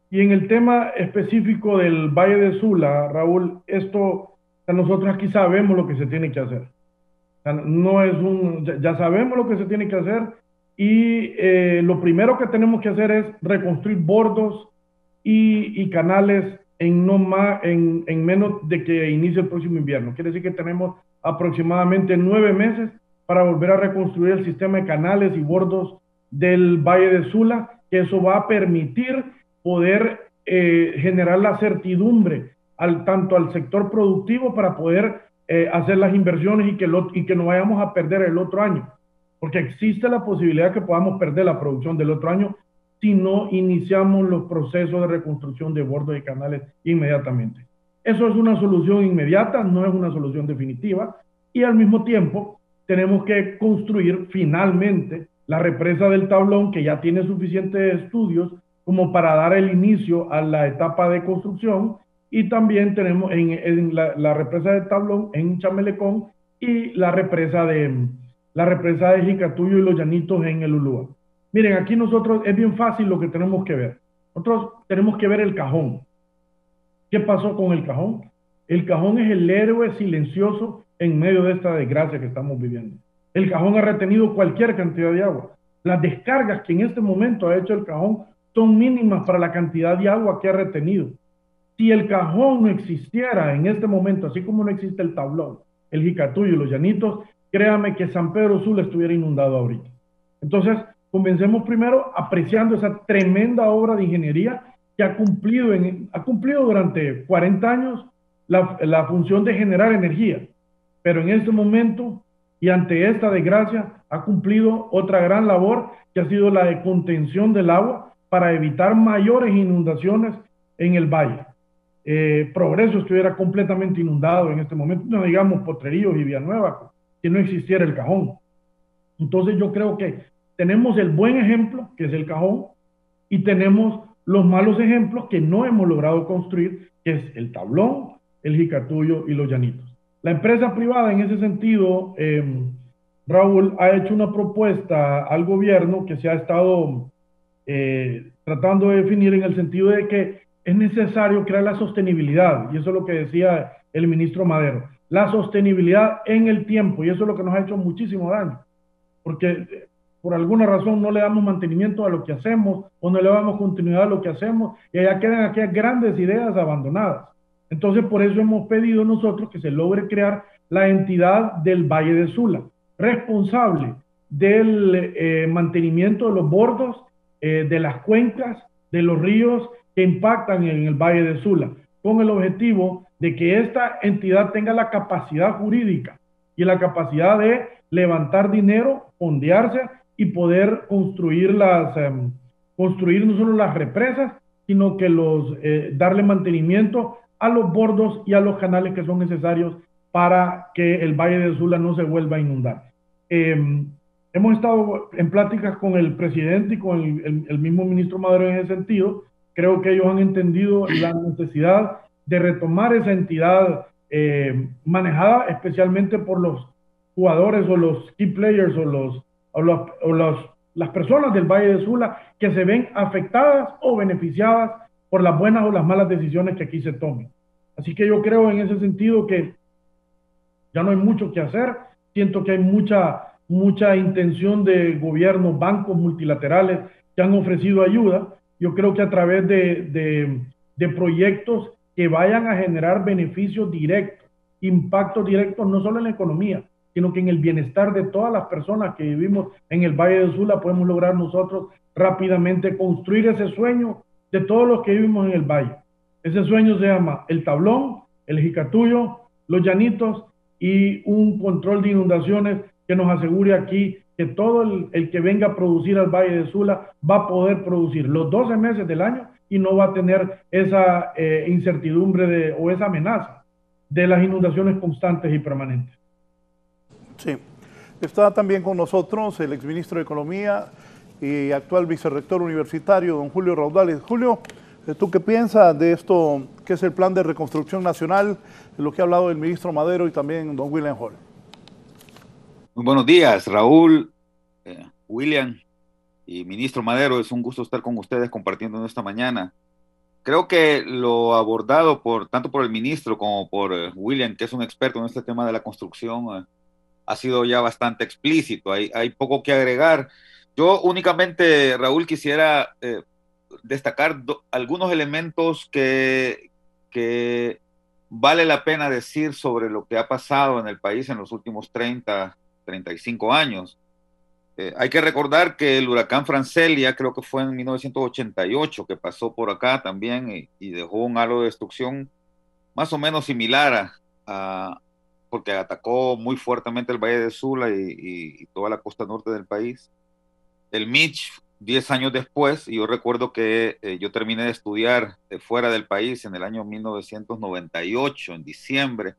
Y en el tema específico del Valle de Sula, Raúl, nosotros aquí sabemos lo que se tiene que hacer. Ya sabemos lo que se tiene que hacer, y lo primero que tenemos que hacer es reconstruir bordos y canales en menos de que inicie el próximo invierno. Quiere decir que tenemos aproximadamente 9 meses para volver a reconstruir el sistema de canales y bordos del Valle de Sula, que eso va a permitir poder generar la certidumbre tanto al sector productivo para poder hacer las inversiones y que no vayamos a perder el otro año, porque existe la posibilidad que podamos perder la producción del otro año si no iniciamos los procesos de reconstrucción de bordos y canales inmediatamente. Eso es una solución inmediata, no es una solución definitiva, y al mismo tiempo tenemos que construir finalmente la represa del Tablón, que ya tiene suficientes estudios como para dar el inicio a la etapa de construcción, y también tenemos la represa del Tablón en Chamelecón y la represa de Jicatuyo y Los Llanitos en el Ulúa. Miren, aquí nosotros es bien fácil lo que tenemos que ver. Nosotros tenemos que ver el Cajón. ¿Qué pasó con el Cajón? El Cajón es el héroe silencioso en medio de esta desgracia que estamos viviendo. El Cajón ha retenido cualquier cantidad de agua. Las descargas que en este momento ha hecho el Cajón son mínimas para la cantidad de agua que ha retenido. Si el Cajón no existiera en este momento, así como no existe el Tablón, el Jicatuyo y Los Llanitos, créame que San Pedro Sula estuviera inundado ahorita. Entonces, comencemos primero apreciando esa tremenda obra de ingeniería que ha cumplido durante 40 años la función de generar energía, pero en este momento y ante esta desgracia ha cumplido otra gran labor que ha sido la de contención del agua para evitar mayores inundaciones en el valle. Progreso estuviera completamente inundado en este momento, no digamos Potrerillos y Villanueva, si no existiera el Cajón. Entonces yo creo que tenemos el buen ejemplo, que es el Cajón, y tenemos los malos ejemplos que no hemos logrado construir, que es el Tablón, el Jicatuyo y Los Llanitos. La empresa privada en ese sentido, Raúl, ha hecho una propuesta al gobierno que se ha estado tratando de definir en el sentido de que es necesario crear la sostenibilidad, y eso es lo que decía el ministro Madero, la sostenibilidad en el tiempo, y eso es lo que nos ha hecho muchísimo daño, porque por alguna razón no le damos mantenimiento a lo que hacemos o no le damos continuidad a lo que hacemos y allá quedan aquellas grandes ideas abandonadas. Entonces por eso hemos pedido nosotros que se logre crear la entidad del Valle de Sula, responsable del mantenimiento de los bordos, de las cuencas, de los ríos que impactan en el Valle de Sula, con el objetivo de que esta entidad tenga la capacidad jurídica y la capacidad de levantar dinero, fondearse y poder construir no solo las represas, sino que darle mantenimiento a los bordos y a los canales que son necesarios para que el Valle de Sula no se vuelva a inundar. Hemos estado en pláticas con el presidente y con el mismo ministro Madero en ese sentido. Creo que ellos han entendido la necesidad de retomar esa entidad manejada especialmente por los jugadores o los key players las personas del Valle de Sula que se ven afectadas o beneficiadas por las buenas o las malas decisiones que aquí se tomen. Así que yo creo en ese sentido que ya no hay mucho que hacer. Siento que hay mucha intención de gobiernos, bancos multilaterales que han ofrecido ayuda. Yo creo que a través de proyectos que vayan a generar beneficios directos, impactos directos, no solo en la economía, sino que en el bienestar de todas las personas que vivimos en el Valle de Sula, podemos lograr nosotros rápidamente construir ese sueño de todos los que vivimos en el Valle. Ese sueño se llama el Tablón, el Jicatuyo, Los Llanitos y un control de inundaciones que nos asegure aquí que todo el que venga a producir al Valle de Sula va a poder producir los 12 meses del año y no va a tener esa incertidumbre o esa amenaza de las inundaciones constantes y permanentes. Sí. Está también con nosotros el exministro de Economía y actual vicerrector universitario, don Julio Raudales. Julio, ¿tú qué piensas de esto, que es el Plan de Reconstrucción Nacional, de lo que ha hablado el ministro Madero y también don William Hall? Muy buenos días, Raúl, William y ministro Madero. Es un gusto estar con ustedes compartiendo esta mañana. Creo que lo abordado tanto por el ministro como por William, que es un experto en este tema de la construcción, ha sido ya bastante explícito. Hay poco que agregar. Yo únicamente, Raúl, quisiera destacar algunos elementos que vale la pena decir sobre lo que ha pasado en el país en los últimos 30 35 años. Hay que recordar que el huracán Francelia, creo que fue en 1988, que pasó por acá también y dejó un halo de destrucción más o menos similar porque atacó muy fuertemente el Valle de Sula y toda la costa norte del país. El Mitch, 10 años después, y yo recuerdo que yo terminé de estudiar fuera del país en el año 1998, en diciembre,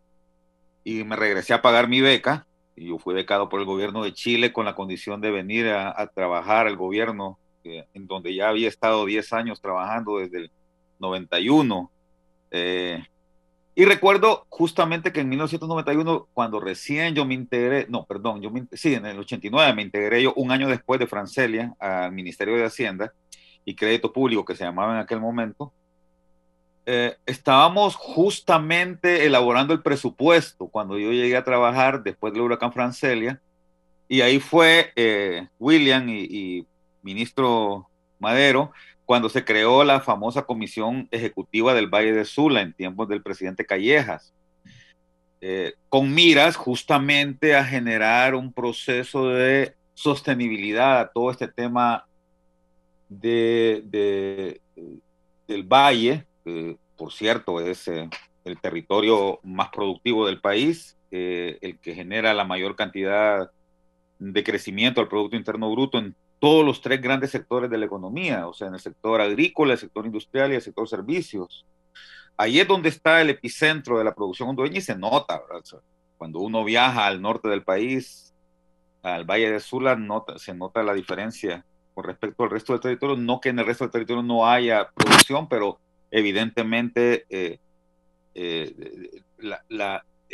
y me regresé a pagar mi beca, y yo fui becado por el gobierno de Chile con la condición de venir a trabajar al gobierno, en donde ya había estado 10 años trabajando desde el 91. Y recuerdo justamente que en 1991, cuando recién yo me integré, no, perdón, sí, en el 89 me integré yo un año después de Francelia al Ministerio de Hacienda y Crédito Público, que se llamaba en aquel momento. Estábamos justamente elaborando el presupuesto cuando yo llegué a trabajar después del huracán Francelia, y ahí fue William y ministro Madero cuando se creó la famosa Comisión Ejecutiva del Valle de Sula en tiempos del presidente Callejas, con miras justamente a generar un proceso de sostenibilidad a todo este tema del valle. Por cierto, es el territorio más productivo del país, el que genera la mayor cantidad de crecimiento al Producto Interno Bruto en todos los 3 grandes sectores de la economía, o sea, en el sector agrícola, el sector industrial y el sector servicios. Ahí es donde está el epicentro de la producción hondureña y se nota, ¿verdad? O sea, cuando uno viaja al norte del país, al Valle de Sula, se nota la diferencia con respecto al resto del territorio. No que en el resto del territorio no haya producción, pero evidentemente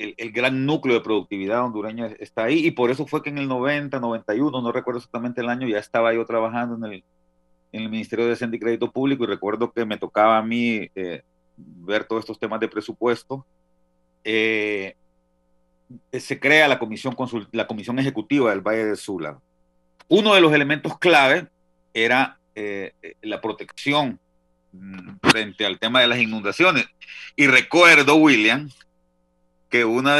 el gran núcleo de productividad hondureña está ahí, y por eso fue que en el 90, 91, no recuerdo exactamente el año, ya estaba yo trabajando en el Ministerio de Hacienda y Crédito Público, y recuerdo que me tocaba a mí ver todos estos temas de presupuesto. Se crea la comisión ejecutiva del Valle de Sula. Uno de los elementos clave era la protección frente al tema de las inundaciones. Y recuerdo, William, que uno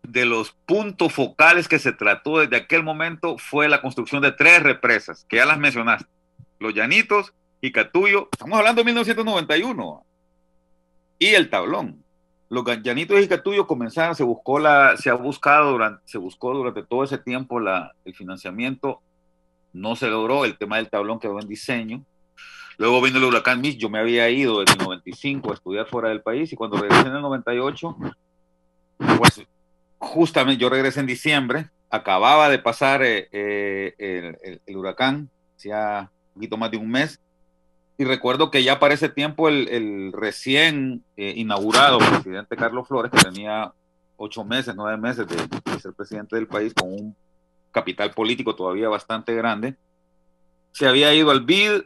de los puntos focales que se trató desde aquel momento fue la construcción de 3 represas, que ya las mencionaste: Los Llanitos, Jicatuyo, estamos hablando de 1991, y el Tablón. Los Llanitos y Jicatuyo comenzaron, se buscó durante todo ese tiempo el financiamiento, no se logró. El tema del Tablón quedó en diseño. Luego vino el huracán Mitch. Yo me había ido en el 95 a estudiar fuera del país, y cuando regresé en el 98, pues justamente yo regresé en diciembre, acababa de pasar el huracán, hacía un poquito más de un mes, y recuerdo que ya para ese tiempo el recién inaugurado presidente Carlos Flores, que tenía 8 meses, 9 meses de ser presidente del país, con un capital político todavía bastante grande, se había ido al BID.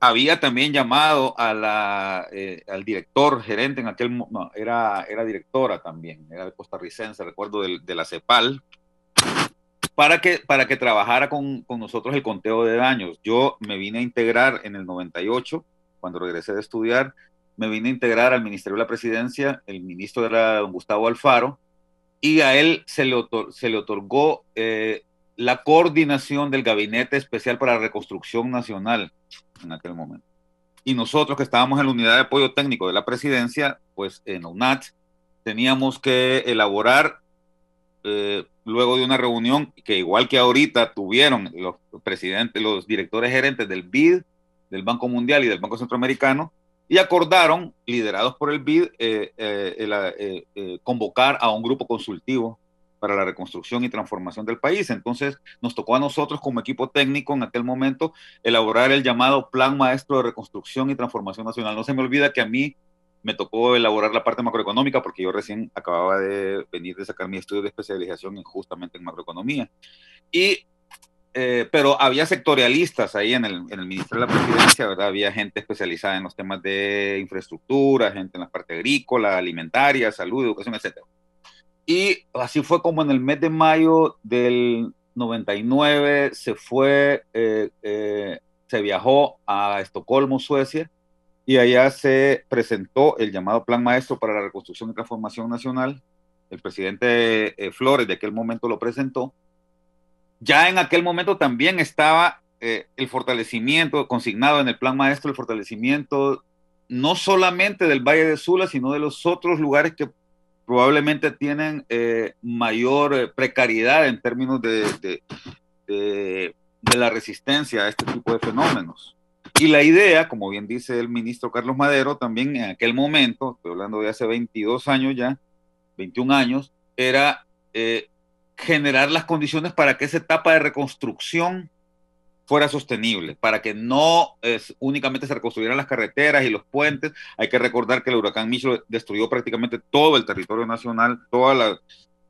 Había también llamado al director gerente, era directora también, era costarricense, recuerdo, de la CEPAL, para que trabajara con nosotros el conteo de daños. Yo me vine a integrar en el 98, cuando regresé de estudiar, me vine a integrar al Ministerio de la Presidencia. El ministro era don Gustavo Alfaro, y a él se le otorgó la coordinación del Gabinete Especial para la Reconstrucción Nacional en aquel momento. Y nosotros, que estábamos en la Unidad de Apoyo Técnico de la Presidencia, pues en UNAT, teníamos que elaborar, luego de una reunión que, igual que ahorita, tuvieron los directores gerentes del BID, del Banco Mundial y del Banco Centroamericano, y acordaron, liderados por el BID, convocar a un grupo consultivo para la reconstrucción y transformación del país. Entonces nos tocó a nosotros, como equipo técnico en aquel momento, elaborar el llamado Plan Maestro de Reconstrucción y Transformación Nacional. No se me olvida que a mí me tocó elaborar la parte macroeconómica, porque yo recién acababa de venir de sacar mi estudio de especialización justamente en macroeconomía. Pero había sectorialistas ahí en el Ministerio de la Presidencia, ¿verdad? Había gente especializada en los temas de infraestructura, gente en la parte agrícola, alimentaria, salud, educación, etc. Y así fue como en el mes de mayo del 99 se viajó a Estocolmo, Suecia, y allá se presentó el llamado Plan Maestro para la Reconstrucción y Transformación Nacional. El presidente Flores de aquel momento lo presentó, ya en aquel momento también estaba el fortalecimiento, consignado en el Plan Maestro, el fortalecimiento no solamente del Valle de Sula, sino de los otros lugares que probablemente tienen mayor precariedad en términos de la resistencia a este tipo de fenómenos. Y la idea, como bien dice el ministro Carlos Madero, también en aquel momento, estoy hablando de hace 22 años ya, 21 años, era generar las condiciones para que esa etapa de reconstrucción fuera sostenible, para que no únicamente se reconstruyeran las carreteras y los puentes. Hay que recordar que el huracán Mitchell destruyó prácticamente todo el territorio nacional,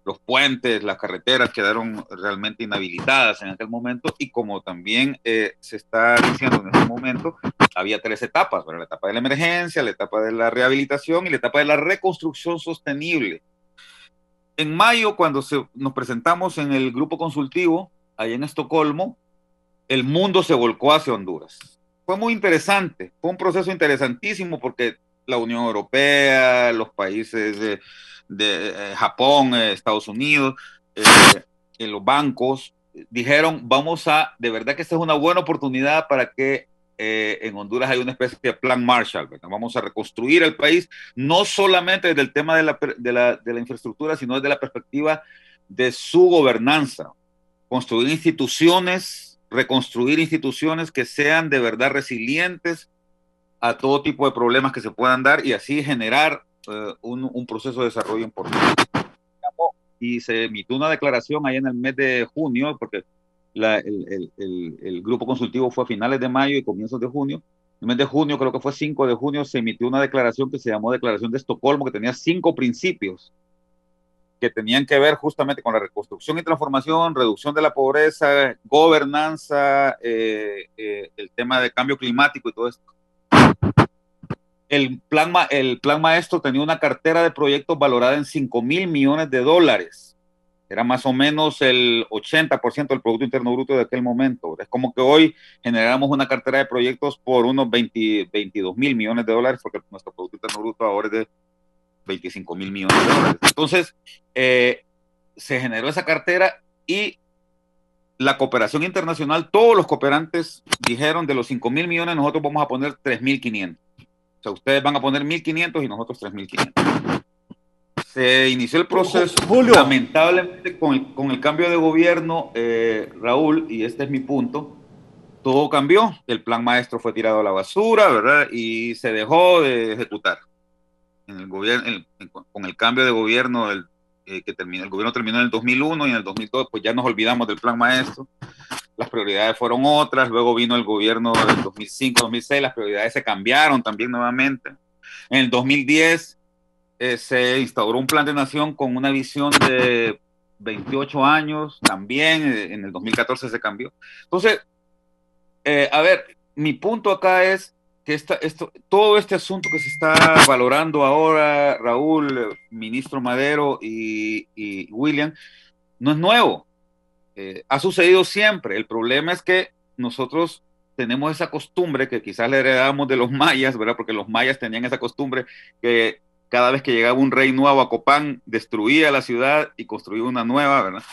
los puentes, las carreteras quedaron realmente inhabilitadas en aquel momento, y como también se está diciendo en este momento, había 3 etapas, ¿verdad? La etapa de la emergencia, la etapa de la rehabilitación y la etapa de la reconstrucción sostenible. En mayo, cuando nos presentamos en el grupo consultivo, allá en Estocolmo, el mundo se volcó hacia Honduras. Fue muy interesante, fue un proceso interesantísimo porque la Unión Europea, los países de Japón, Estados Unidos, los bancos, dijeron, de verdad que esta es una buena oportunidad para que en Honduras haya una especie de plan Marshall, ¿verdad? Vamos a reconstruir el país, no solamente desde el tema de la infraestructura, sino desde la perspectiva de su gobernanza, construir instituciones, reconstruir instituciones que sean de verdad resilientes a todo tipo de problemas que se puedan dar, y así generar un proceso de desarrollo importante. Y se emitió una declaración ahí en el mes de junio, porque el grupo consultivo fue a finales de mayo y comienzos de junio. En el mes de junio, creo que fue 5 de junio, se emitió una declaración que se llamó Declaración de Estocolmo, que tenía 5 principios que tenían que ver justamente con la reconstrucción y transformación, reducción de la pobreza, gobernanza, el tema de cambio climático y todo esto. El plan maestro tenía una cartera de proyectos valorada en $5,000 millones. Era más o menos el 80% del Producto Interno Bruto de aquel momento. Es como que hoy generamos una cartera de proyectos por unos 22,000 millones de dólares, porque nuestro Producto Interno Bruto ahora es de 25,000 millones de dólares. Entonces, se generó esa cartera, y la cooperación internacional, todos los cooperantes dijeron, de los 5,000 millones, nosotros vamos a poner 3,500. O sea, ustedes van a poner 1,500 y nosotros 3,500. Se inició el proceso. Julio. Lamentablemente, con el cambio de gobierno, Raúl, y este es mi punto, todo cambió. El plan maestro fue tirado a la basura, ¿verdad? Y se dejó de ejecutar. Con el cambio de gobierno, el gobierno terminó en el 2001, y en el 2002 pues ya nos olvidamos del plan maestro. Las prioridades fueron otras. Luego vino el gobierno del 2005, 2006, las prioridades se cambiaron también nuevamente. En el 2010 se instauró un plan de nación con una visión de 28 años, también en el 2014 se cambió. Entonces, a ver, mi punto acá es que todo este asunto que se está valorando ahora, Raúl, ministro Madero y William, no es nuevo. Ha sucedido siempre. El problema es que nosotros tenemos esa costumbre que quizás le heredamos de los mayas, ¿verdad? Porque los mayas tenían esa costumbre que cada vez que llegaba un rey nuevo a Copán, destruía la ciudad y construía una nueva, ¿verdad?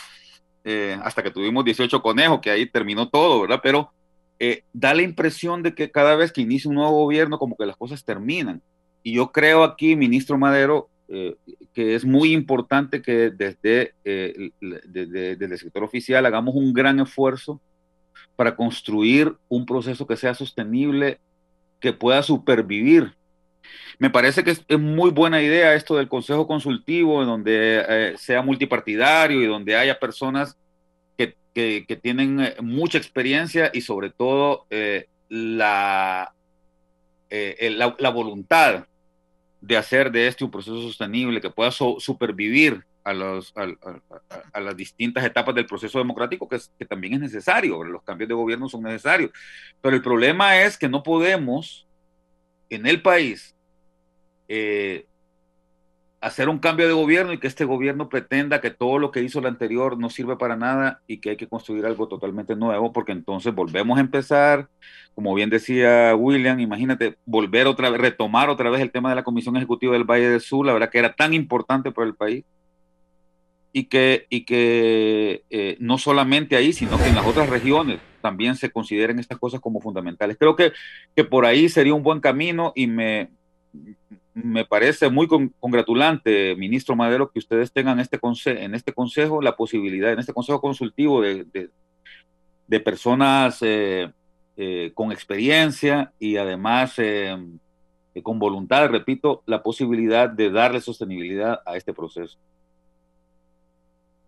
Hasta que tuvimos 18 conejos, que ahí terminó todo, ¿verdad? Pero da la impresión de que cada vez que inicia un nuevo gobierno, como que las cosas terminan. Y yo creo aquí, ministro Madero, que es muy importante que desde el sector oficial hagamos un gran esfuerzo para construir un proceso que sea sostenible, que pueda supervivir. Me parece que es muy buena idea esto del Consejo Consultivo, en donde sea multipartidario y donde haya personas que tienen mucha experiencia, y sobre todo la voluntad de hacer de este un proceso sostenible que pueda supervivir a las distintas etapas del proceso democrático, que también es necesario. Los cambios de gobierno son necesarios, pero el problema es que no podemos en el país hacer un cambio de gobierno y que este gobierno pretenda que todo lo que hizo el anterior no sirve para nada y que hay que construir algo totalmente nuevo, porque entonces volvemos a empezar, como bien decía William, imagínate, retomar otra vez el tema de la Comisión Ejecutiva del Valle del Sur, la verdad que era tan importante para el país, y que no solamente ahí, sino que en las otras regiones también se consideren estas cosas como fundamentales. Creo que por ahí sería un buen camino y me parece muy congratulante, ministro Madero, que ustedes tengan en este consejo la posibilidad, en este consejo consultivo de personas con experiencia y además con voluntad, repito, la posibilidad de darle sostenibilidad a este proceso.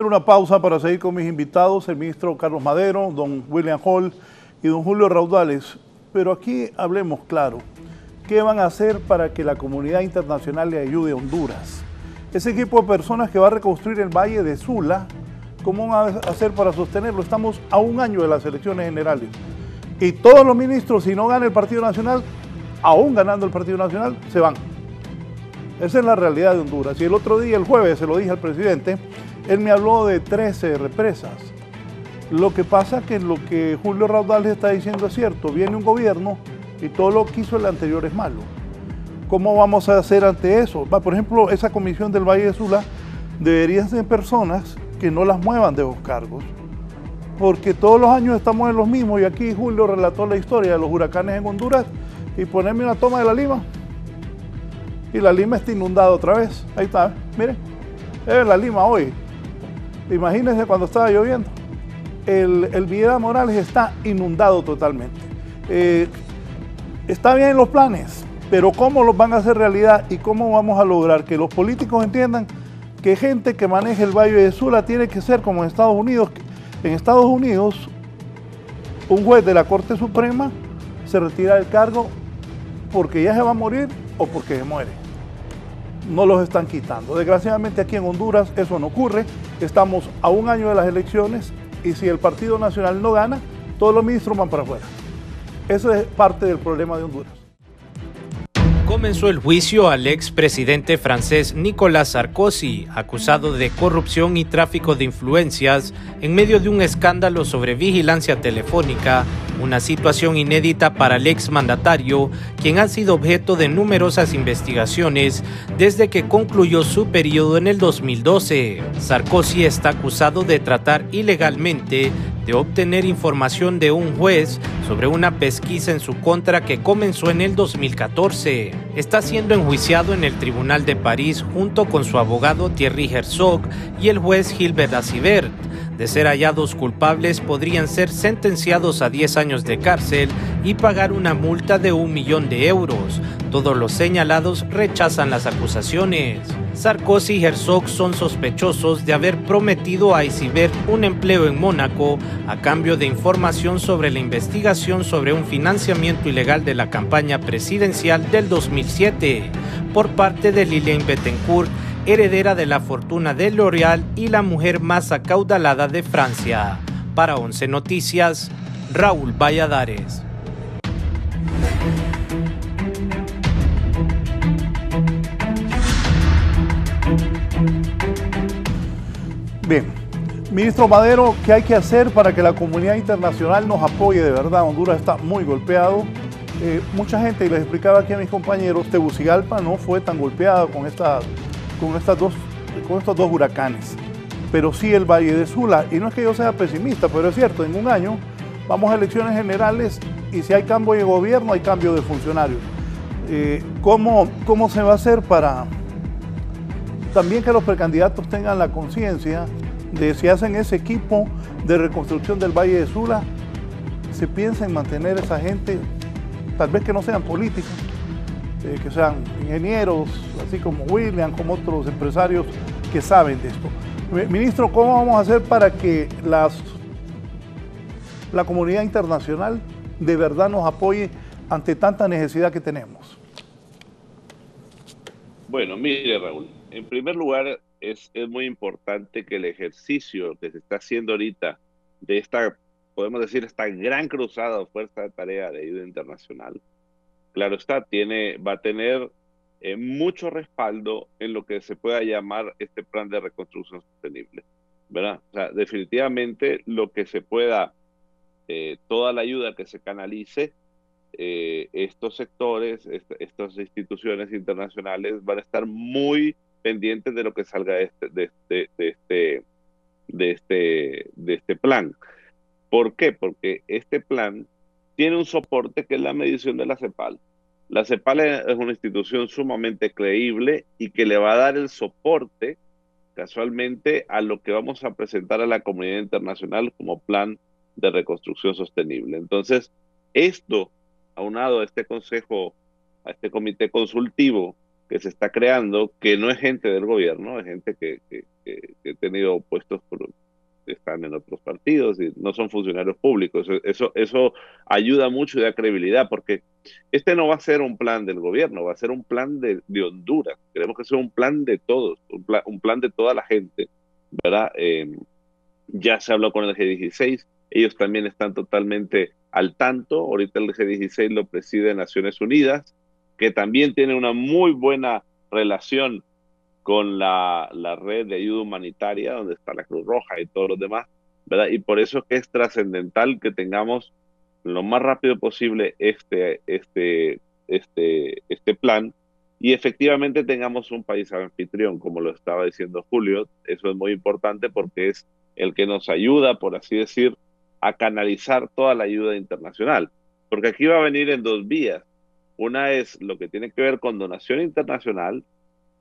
Una pausa para seguir con mis invitados, el ministro Carlos Madero, don William Hall y don Julio Raudales. Pero aquí hablemos claro. ¿Qué van a hacer para que la comunidad internacional le ayude a Honduras? Ese equipo de personas que va a reconstruir el Valle de Sula, ¿cómo van a hacer para sostenerlo? Estamos a un año de las elecciones generales. Y todos los ministros, si no gana el Partido Nacional, aún ganando el Partido Nacional, se van. Esa es la realidad de Honduras. Y el otro día, el jueves, se lo dije al presidente, él me habló de 13 represas. Lo que pasa que lo que Julio Raudales está diciendo es cierto. Viene un gobierno y todo lo que hizo el anterior es malo. ¿Cómo vamos a hacer ante eso? Por ejemplo, esa comisión del Valle de Sula deberían ser personas que no las muevan de los cargos, porque todos los años estamos en los mismos, y aquí Julio relató la historia de los huracanes en Honduras, y ponerme una toma de la Lima, y la Lima está inundada otra vez. Ahí está, miren, es la Lima hoy. Imagínense cuando estaba lloviendo. El Villeda Morales está inundado totalmente. Está bien los planes, pero ¿cómo los van a hacer realidad y cómo vamos a lograr que los políticos entiendan que gente que maneje el Valle de Sula tiene que ser como en Estados Unidos? En Estados Unidos, un juez de la Corte Suprema se retira del cargo porque ya se va a morir o porque se muere. No los están quitando. Desgraciadamente aquí en Honduras eso no ocurre. Estamos a un año de las elecciones y si el Partido Nacional no gana, todos los ministros van para afuera. Eso es parte del problema de Honduras. Comenzó el juicio al expresidente francés Nicolas Sarkozy, acusado de corrupción y tráfico de influencias en medio de un escándalo sobre vigilancia telefónica, una situación inédita para el exmandatario, quien ha sido objeto de numerosas investigaciones desde que concluyó su periodo en el 2012. Sarkozy está acusado de tratar ilegalmente de obtener información de un juez sobre una pesquisa en su contra que comenzó en el 2014. Está siendo enjuiciado en el Tribunal de París junto con su abogado Thierry Herzog y el juez Gilbert Acibert. De ser hallados culpables, podrían ser sentenciados a 10 años de cárcel y pagar una multa de 1 millón de euros. Todos los señalados rechazan las acusaciones. Sarkozy y Herzog son sospechosos de haber prometido a Acibert un empleo en Mónaco a cambio de información sobre la investigación sobre un financiamiento ilegal de la campaña presidencial del 2007 por parte de Liliane Bettencourt, heredera de la fortuna de L'Oréal y la mujer más acaudalada de Francia. Para 11 Noticias, Raúl Valladares. Bien, ministro Madero, ¿qué hay que hacer para que la comunidad internacional nos apoye de verdad? Honduras está muy golpeado. Mucha gente, y les explicaba aquí a mis compañeros, Tegucigalpa no fue tan golpeado con estos dos huracanes, pero sí el Valle de Sula. Y no es que yo sea pesimista, pero es cierto, en un año vamos a elecciones generales y si hay cambio de gobierno, hay cambio de funcionarios. ¿Cómo se va a hacer para también que los precandidatos tengan la conciencia de si hacen ese equipo de reconstrucción del Valle de Sula, se piensa en mantener esa gente, tal vez que no sean políticos, que sean ingenieros, así como William, como otros empresarios que saben de esto? Ministro, ¿cómo vamos a hacer para que la comunidad internacional de verdad nos apoye ante tanta necesidad que tenemos? Bueno, mire, Raúl, en primer lugar es muy importante que el ejercicio que se está haciendo ahorita de esta, podemos decir, esta gran cruzada o fuerza de tarea de ayuda internacional, claro está, va a tener mucho respaldo en lo que se pueda llamar este plan de reconstrucción sostenible, ¿verdad? O sea, definitivamente lo que se pueda, toda la ayuda que se canalice, estos sectores, estas instituciones internacionales van a estar muy pendientes de lo que salga de este plan. ¿Por qué? Porque este plan tiene un soporte que es la medición de la CEPAL. La CEPAL es una institución sumamente creíble y que le va a dar el soporte casualmente a lo que vamos a presentar a la comunidad internacional como plan de reconstrucción sostenible. Entonces, esto, aunado a este consejo, a este comité consultivo que se está creando, que no es gente del gobierno, es gente que ha tenido puestos están en otros partidos y no son funcionarios públicos. Eso ayuda mucho y da credibilidad, porque este no va a ser un plan del gobierno, va a ser un plan de Honduras. Queremos que sea un plan de todos, un plan de toda la gente, ¿verdad? Ya se habló con el G16, ellos también están totalmente al tanto. Ahorita el G16 lo preside Naciones Unidas, que también tiene una muy buena relación con la red de ayuda humanitaria, donde está la Cruz Roja y todos los demás, ¿verdad? Y por eso es que es trascendental que tengamos lo más rápido posible este plan y efectivamente tengamos un país anfitrión, como lo estaba diciendo Julio. Eso es muy importante porque es el que nos ayuda, por así decir, a canalizar toda la ayuda internacional. Porque aquí va a venir en dos vías. Una es lo que tiene que ver con donación internacional,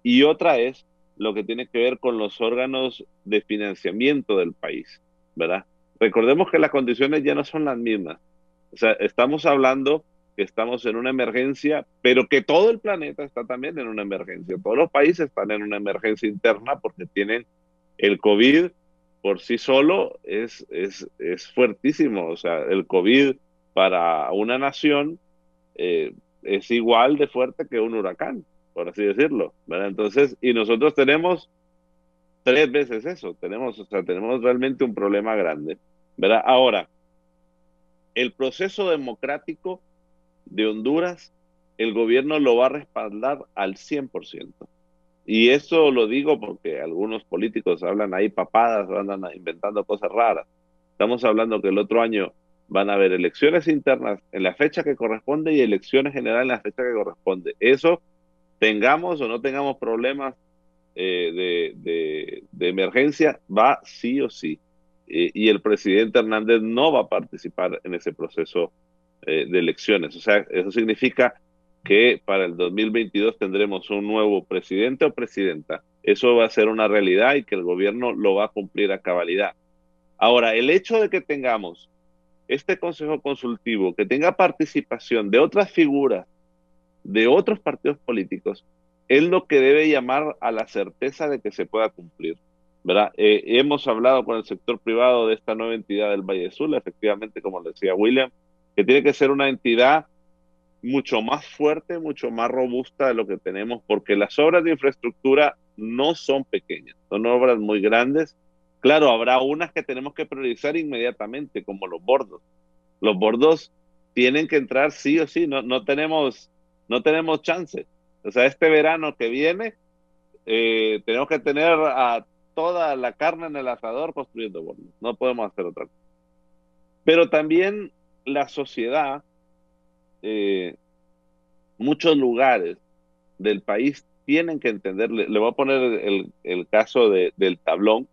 y otra es lo que tiene que ver con los órganos de financiamiento del país, ¿verdad? Recordemos que las condiciones ya no son las mismas. O sea, estamos hablando que estamos en una emergencia, pero que todo el planeta está también en una emergencia. Todos los países están en una emergencia interna porque tienen el COVID por sí solo, es fuertísimo. O sea, el COVID para una nación es igual de fuerte que un huracán, por así decirlo, ¿verdad? Entonces, y nosotros tenemos 3 veces eso, tenemos realmente un problema grande, ¿verdad? Ahora, el proceso democrático de Honduras, el gobierno lo va a respaldar al 100%. Y eso lo digo porque algunos políticos hablan ahí papadas, andan inventando cosas raras. Estamos hablando que el otro año van a haber elecciones internas en la fecha que corresponde y elecciones generales en la fecha que corresponde. Eso, tengamos o no tengamos problemas de emergencia, va sí o sí. Y el presidente Hernández no va a participar en ese proceso de elecciones. O sea, eso significa que para el 2022 tendremos un nuevo presidente o presidenta. Eso va a ser una realidad y que el gobierno lo va a cumplir a cabalidad. Ahora, el hecho de que tengamos este consejo consultivo, que tenga participación de otras figuras, de otros partidos políticos, es lo que debe llamar a la certeza de que se pueda cumplir, ¿verdad? Hemos hablado con el sector privado de esta nueva entidad del Valle de Sula, efectivamente, como le decía William, que tiene que ser una entidad mucho más fuerte, mucho más robusta de lo que tenemos, porque las obras de infraestructura no son pequeñas, son obras muy grandes. Claro, habrá unas que tenemos que priorizar inmediatamente, como los bordos. Los bordos tienen que entrar sí o sí, no tenemos chance. O sea, este verano que viene, tenemos que tener a toda la carne en el asador construyendo bordos. No podemos hacer otra cosa. Pero también la sociedad, muchos lugares del país tienen que entender. Le voy a poner el caso del Tablón,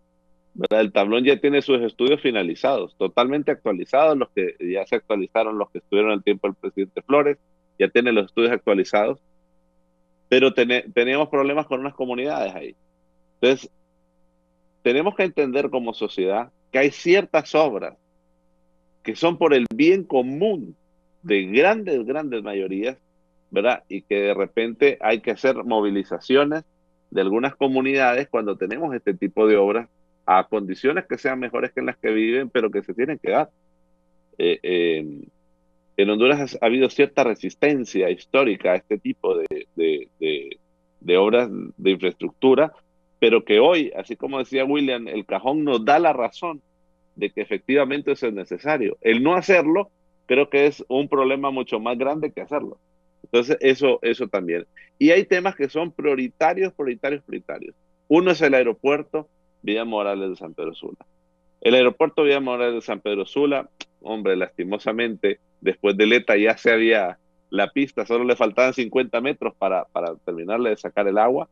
¿verdad? El Tablón ya tiene sus estudios finalizados, totalmente actualizados, los que ya se actualizaron, los que estuvieron al tiempo del presidente Flores, ya tienen los estudios actualizados, pero teníamos problemas con unas comunidades ahí. Entonces, tenemos que entender como sociedad que hay ciertas obras que son por el bien común de grandes mayorías, ¿verdad? Y que de repente hay que hacer movilizaciones de algunas comunidades cuando tenemos este tipo de obras a condiciones que sean mejores que en las que viven, pero que se tienen que dar. En Honduras ha habido cierta resistencia histórica a este tipo de obras de infraestructura, pero que hoy, así como decía William, el cajón nos da la razón de que efectivamente eso es necesario. El no hacerlo creo que es un problema mucho más grande que hacerlo. Entonces, eso también. Y hay temas que son prioritarios. Uno es el aeropuerto Villa Morales de San Pedro Sula. El aeropuerto Villa Morales de San Pedro Sula, hombre, lastimosamente, después de ETA ya se había la pista, solo le faltaban 50 metros para terminarle de sacar el agua.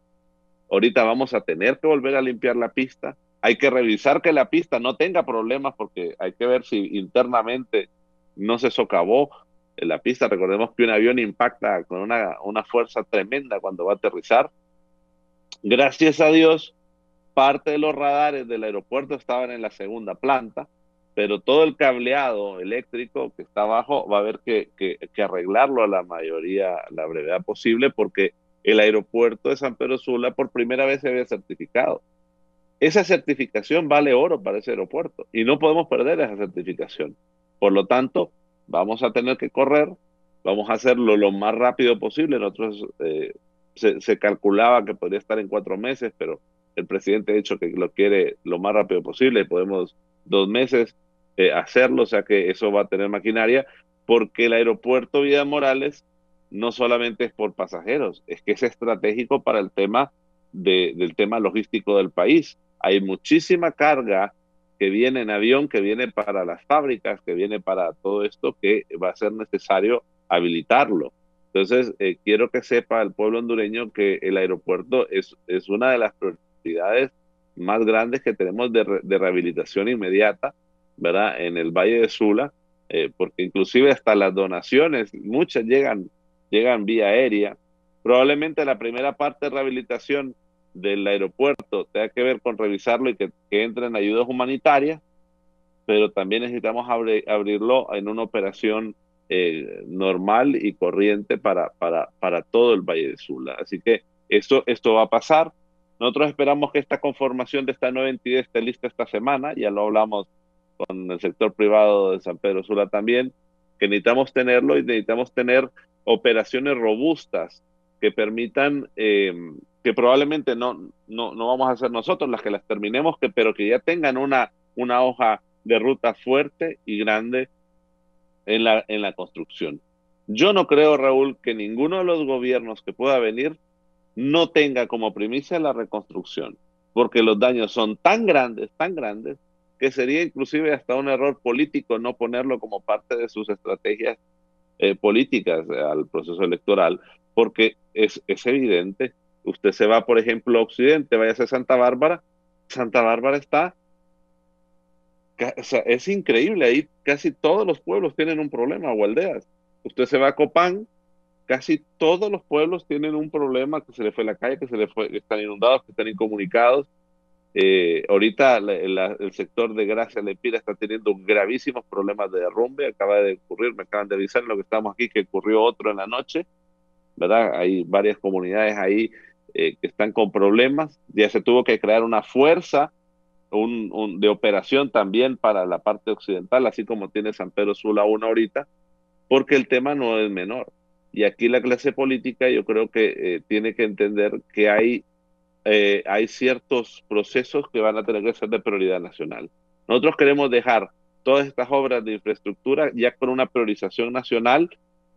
Ahorita vamos a tener que volver a limpiar la pista. Hay que revisar que la pista no tenga problemas porque hay que ver si internamente no se socavó la pista. Recordemos que un avión impacta con una fuerza tremenda cuando va a aterrizar. Gracias a Dios, parte de los radares del aeropuerto estaban en la segunda planta, pero todo el cableado eléctrico que está abajo va a haber que arreglarlo a la brevedad posible, porque el aeropuerto de San Pedro Sula por primera vez se había certificado. Esa certificación vale oro para ese aeropuerto y no podemos perder esa certificación. Por lo tanto, vamos a tener que correr, vamos a hacerlo lo más rápido posible. Nosotros se calculaba que podría estar en 4 meses, pero el presidente ha dicho que lo quiere lo más rápido posible. Podemos 2 meses hacerlo, o sea que eso va a tener maquinaria, porque el aeropuerto Vida Morales no solamente es por pasajeros, es que es estratégico para el tema del tema logístico del país. Hay muchísima carga que viene en avión, que viene para las fábricas, que viene para todo esto, que va a ser necesario habilitarlo. Entonces, quiero que sepa el pueblo hondureño que el aeropuerto es una de las prioridades más grandes que tenemos de rehabilitación inmediata, ¿verdad? En el Valle de Sula, porque inclusive hasta las donaciones, muchas llegan vía aérea. Probablemente la primera parte de rehabilitación del aeropuerto tenga que ver con revisarlo y que entren ayudas humanitarias, pero también necesitamos abrirlo en una operación normal y corriente para todo el Valle de Sula. Así que esto va a pasar. Nosotros esperamos que esta conformación de esta nueva entidad esté lista esta semana. Ya lo hablamos con el sector privado de San Pedro Sula también, que necesitamos tenerlo y necesitamos tener operaciones robustas que permitan, que probablemente no vamos a ser nosotros las que las terminemos, pero que ya tengan una hoja de ruta fuerte y grande en la construcción. Yo no creo, Raúl, que ninguno de los gobiernos que pueda venir no tenga como primicia la reconstrucción, porque los daños son tan grandes, que sería inclusive hasta un error político no ponerlo como parte de sus estrategias políticas al proceso electoral, porque es evidente. Usted se va, por ejemplo, a Occidente, váyase a Santa Bárbara está, o sea, es increíble, ahí casi todos los pueblos tienen un problema, o aldeas. Usted se va a Copán, casi todos los pueblos tienen un problema, que se le fue la calle, que están inundados, que están incomunicados. Ahorita el sector de Gracia Lempira está teniendo gravísimos problemas de derrumbe. Acaba de ocurrir, me acaban de avisar en lo que estamos aquí, que ocurrió otro en la noche, ¿verdad? Hay varias comunidades ahí que están con problemas. Ya se tuvo que crear una fuerza de operación también para la parte occidental, así como tiene San Pedro Sula una ahorita, porque el tema no es menor. Y aquí la clase política yo creo que tiene que entender que hay ciertos procesos que van a tener que ser de prioridad nacional. Nosotros queremos dejar todas estas obras de infraestructura ya con una priorización nacional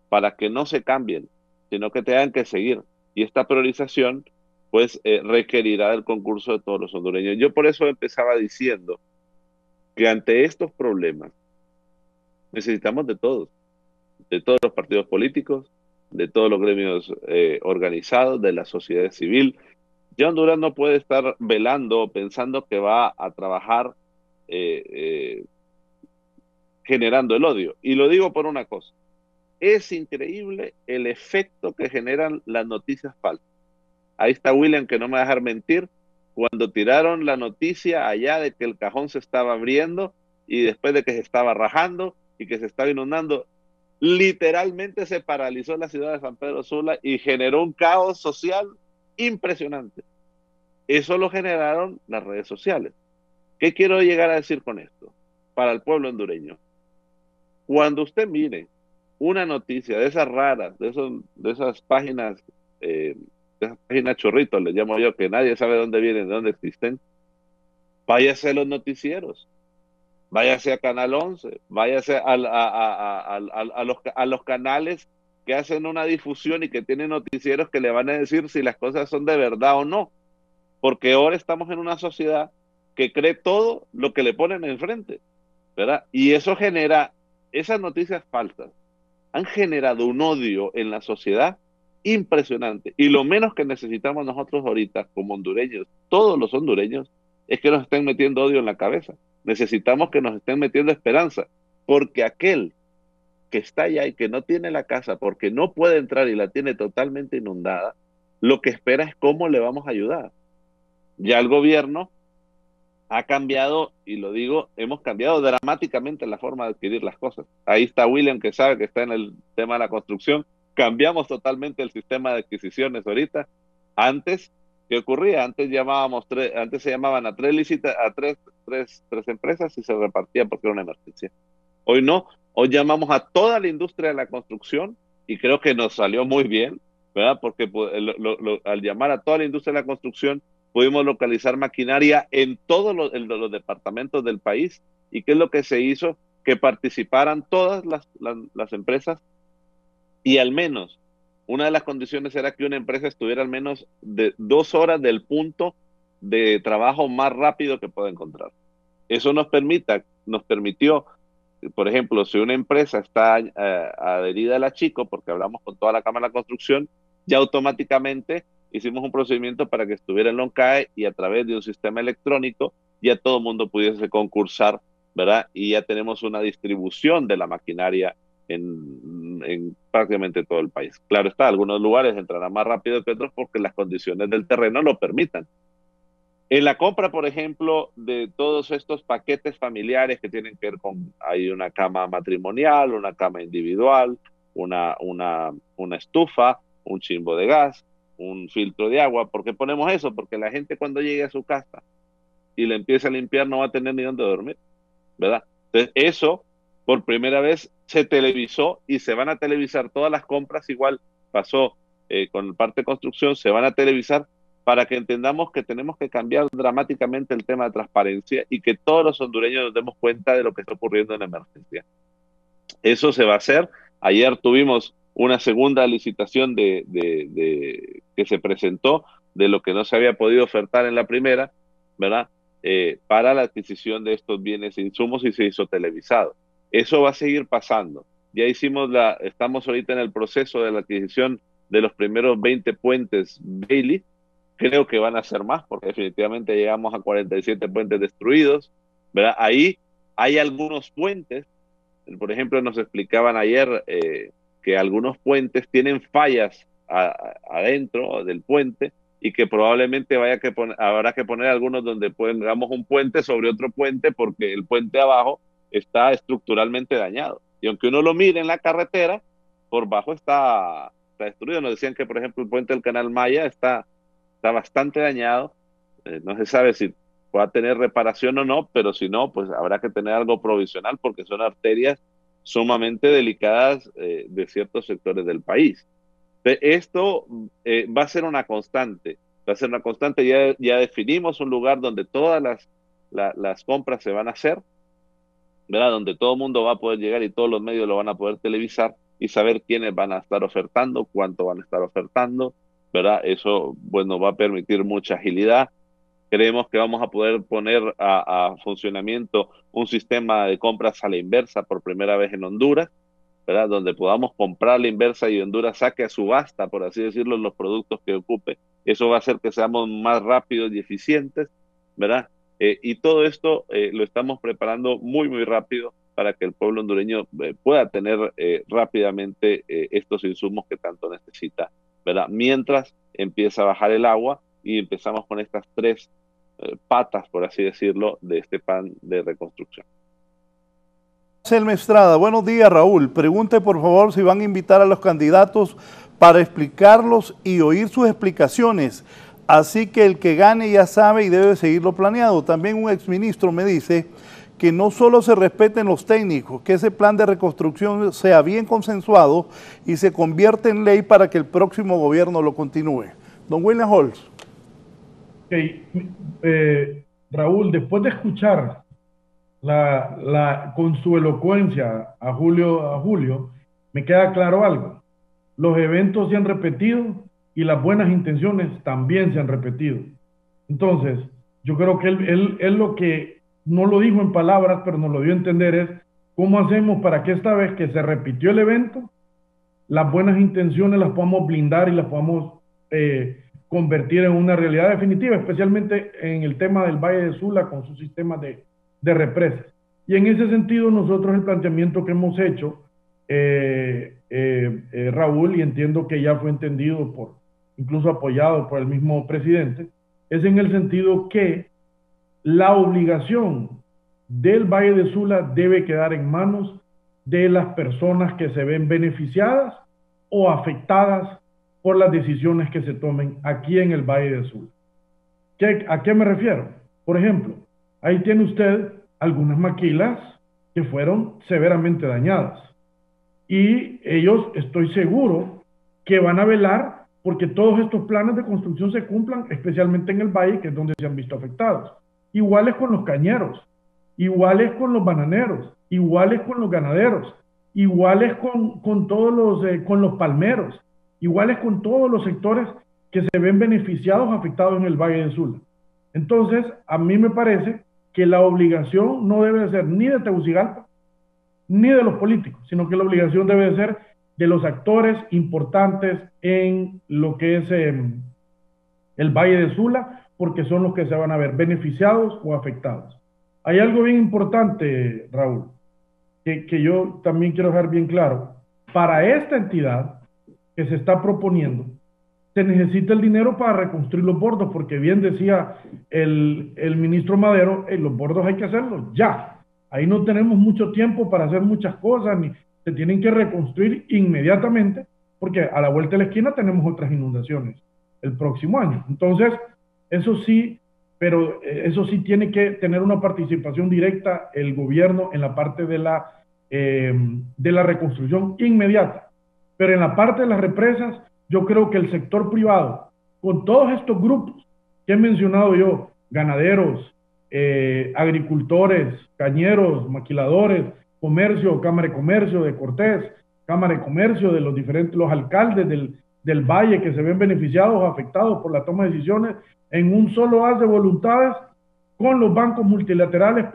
para que no se cambien, sino que tengan que seguir. Y esta priorización, pues, requerirá del concurso de todos los hondureños. Yo por eso empezaba diciendo que ante estos problemas necesitamos de todos los partidos políticos, de todos los gremios organizados, de la sociedad civil. Ya Honduras no puede estar velando, pensando que va a trabajar generando el odio. Y lo digo por una cosa. Es increíble el efecto que generan las noticias falsas. Ahí está William, que no me va a dejar mentir, cuando tiraron la noticia allá de que el cajón se estaba abriendo y después de que se estaba rajando y que se estaba inundando, literalmente se paralizó la ciudad de San Pedro Sula y generó un caos social impresionante. Eso lo generaron las redes sociales. ¿Qué quiero llegar a decir con esto? Para el pueblo hondureño. Cuando usted mire una noticia de esas raras, de esas páginas, de esas páginas chorritos, les llamo yo, que nadie sabe de dónde vienen, de dónde existen, váyase a los noticieros, váyase a Canal 11, váyase a los canales que hacen una difusión y que tienen noticieros que le van a decir si las cosas son de verdad o no. Porque ahora estamos en una sociedad que cree todo lo que le ponen enfrente, ¿verdad? Y eso genera, esas noticias falsas han generado un odio en la sociedad impresionante. Y lo menos que necesitamos nosotros ahorita, como hondureños, todos los hondureños, es que nos estén metiendo odio en la cabeza. Necesitamos que nos estén metiendo esperanza, porque aquel que está allá y que no tiene la casa porque no puede entrar y la tiene totalmente inundada, lo que espera es cómo le vamos a ayudar. Ya el gobierno ha cambiado, y lo digo, hemos cambiado dramáticamente la forma de adquirir las cosas. Ahí está William, que sabe que está en el tema de la construcción. Cambiamos totalmente el sistema de adquisiciones ahorita. Antes, ¿qué ocurría? Antes se llamaban a tres empresas y se repartían porque era una emergencia. Hoy no, hoy llamamos a toda la industria de la construcción y creo que nos salió muy bien, ¿verdad? Porque al llamar a toda la industria de la construcción pudimos localizar maquinaria en todos los departamentos del país. ¿Y qué es lo que se hizo? Que participaran todas las empresas, y al menos una de las condiciones era que una empresa estuviera al menos de 2 horas del punto de trabajo más rápido que pueda encontrar. Eso nos permitió, por ejemplo, si una empresa está adherida a la Chico, porque hablamos con toda la Cámara de la Construcción, ya automáticamente hicimos un procedimiento para que estuviera en LONCAE y a través de un sistema electrónico ya todo el mundo pudiese concursar, ¿verdad? Y ya tenemos una distribución de la maquinaria en prácticamente todo el país. Claro está, algunos lugares entrarán más rápido que otros porque las condiciones del terreno lo permitan. En la compra, por ejemplo, de todos estos paquetes familiares que tienen que ver con, hay una cama matrimonial, una cama individual, una estufa, un chimbo de gas, un filtro de agua. ¿Por qué ponemos eso? Porque la gente cuando llegue a su casa y le empieza a limpiar no va a tener ni dónde dormir, ¿verdad? Entonces eso por primera vez se televisó y se van a televisar todas las compras. Igual pasó con parte de construcción, se van a televisar para que entendamos que tenemos que cambiar dramáticamente el tema de transparencia y que todos los hondureños nos demos cuenta de lo que está ocurriendo en la emergencia. Eso se va a hacer. Ayer tuvimos una segunda licitación que se presentó de lo que no se había podido ofertar en la primera, ¿verdad? Para la adquisición de estos bienes e insumos, y se hizo televisado. Eso va a seguir pasando. Ya estamos ahorita en el proceso de la adquisición de los primeros 20 puentes Bailey. Creo que van a ser más, porque definitivamente llegamos a 47 puentes destruidos, ¿verdad? Ahí hay algunos puentes, por ejemplo, nos explicaban ayer que algunos puentes tienen fallas adentro del puente y que probablemente habrá que poner algunos donde pongamos un puente sobre otro puente porque el puente abajo está estructuralmente dañado. Y aunque uno lo mire en la carretera, por bajo está destruido. Nos decían que, por ejemplo, el puente del Canal Maya está bastante dañado. No se sabe si va a tener reparación o no, pero si no, pues habrá que tener algo provisional porque son arterias sumamente delicadas de ciertos sectores del país. Esto va a ser una constante. Ya definimos un lugar donde todas las compras se van a hacer, ¿verdad? Donde todo el mundo va a poder llegar y todos los medios lo van a poder televisar y saber quiénes van a estar ofertando, cuánto van a estar ofertando, ¿verdad? Eso, bueno, va a permitir mucha agilidad. Creemos que vamos a poder poner a funcionamiento un sistema de compras a la inversa por primera vez en Honduras, ¿verdad? Donde podamos comprar a la inversa y Honduras saque a subasta, por así decirlo, los productos que ocupe. Eso va a hacer que seamos más rápidos y eficientes, ¿verdad? Y todo esto lo estamos preparando muy, muy rápido para que el pueblo hondureño pueda tener rápidamente estos insumos que tanto necesita, ¿verdad? Mientras empieza a bajar el agua y empezamos con estas 3 patas, por así decirlo, de este plan de reconstrucción. Selma Estrada, buenos días, Raúl. Pregunte por favor si van a invitar a los candidatos para explicarlos y oír sus explicaciones. Así que el que gane ya sabe y debe seguir lo planeado. También un exministro me dice que no solo se respeten los técnicos, que ese plan de reconstrucción sea bien consensuado y se convierta en ley para que el próximo gobierno lo continúe. Don William Holtz. Raúl, después de escuchar con su elocuencia a Julio, me queda claro algo. Los eventos se han repetido y las buenas intenciones también se han repetido. Entonces, yo creo que él lo que no lo dijo en palabras, pero nos lo dio a entender es cómo hacemos para que esta vez que se repitió el evento, las buenas intenciones las podamos blindar y las podamos convertir en una realidad definitiva, especialmente en el tema del Valle de Sula con sus sistemas de represas. Y en ese sentido nosotros el planteamiento que hemos hecho, Raúl, y entiendo que ya fue entendido incluso apoyado por el mismo presidente, es en el sentido que la obligación del Valle de Sula debe quedar en manos de las personas que se ven beneficiadas o afectadas por las decisiones que se tomen aquí en el Valle de Sula. ¿A qué me refiero? Por ejemplo, ahí tiene usted algunas maquilas que fueron severamente dañadas y ellos, estoy seguro, que van a velar porque todos estos planes de construcción se cumplan, especialmente en el valle, que es donde se han visto afectados. Iguales con los cañeros, iguales con los bananeros, iguales con los ganaderos, iguales con todos con los palmeros, iguales con todos los sectores que se ven beneficiados, afectados en el Valle de Sula. Entonces, a mí me parece que la obligación no debe ser ni de Tegucigalpa, ni de los políticos, sino que la obligación debe ser de los actores importantes en lo que es el Valle de Sula, porque son los que se van a ver beneficiados o afectados. Hay algo bien importante, Raúl, que yo también quiero dejar bien claro. Para esta entidad que se está proponiendo, se necesita el dinero para reconstruir los bordos, porque bien decía el ministro Madero, los bordos hay que hacerlos ya. Ahí no tenemos mucho tiempo para hacer muchas cosas, ni se tienen que reconstruir inmediatamente, porque a la vuelta de la esquina tenemos otras inundaciones el próximo año. Entonces, eso sí, pero eso sí tiene que tener una participación directa el gobierno en la parte de la reconstrucción inmediata. Pero en la parte de las represas, yo creo que el sector privado, con todos estos grupos que he mencionado yo, ganaderos, agricultores, cañeros, maquiladores, comercio, Cámara de Comercio de Cortés, Cámara de Comercio de los alcaldes del valle que se ven beneficiados o afectados por la toma de decisiones, en un solo haz de voluntades, con los bancos multilaterales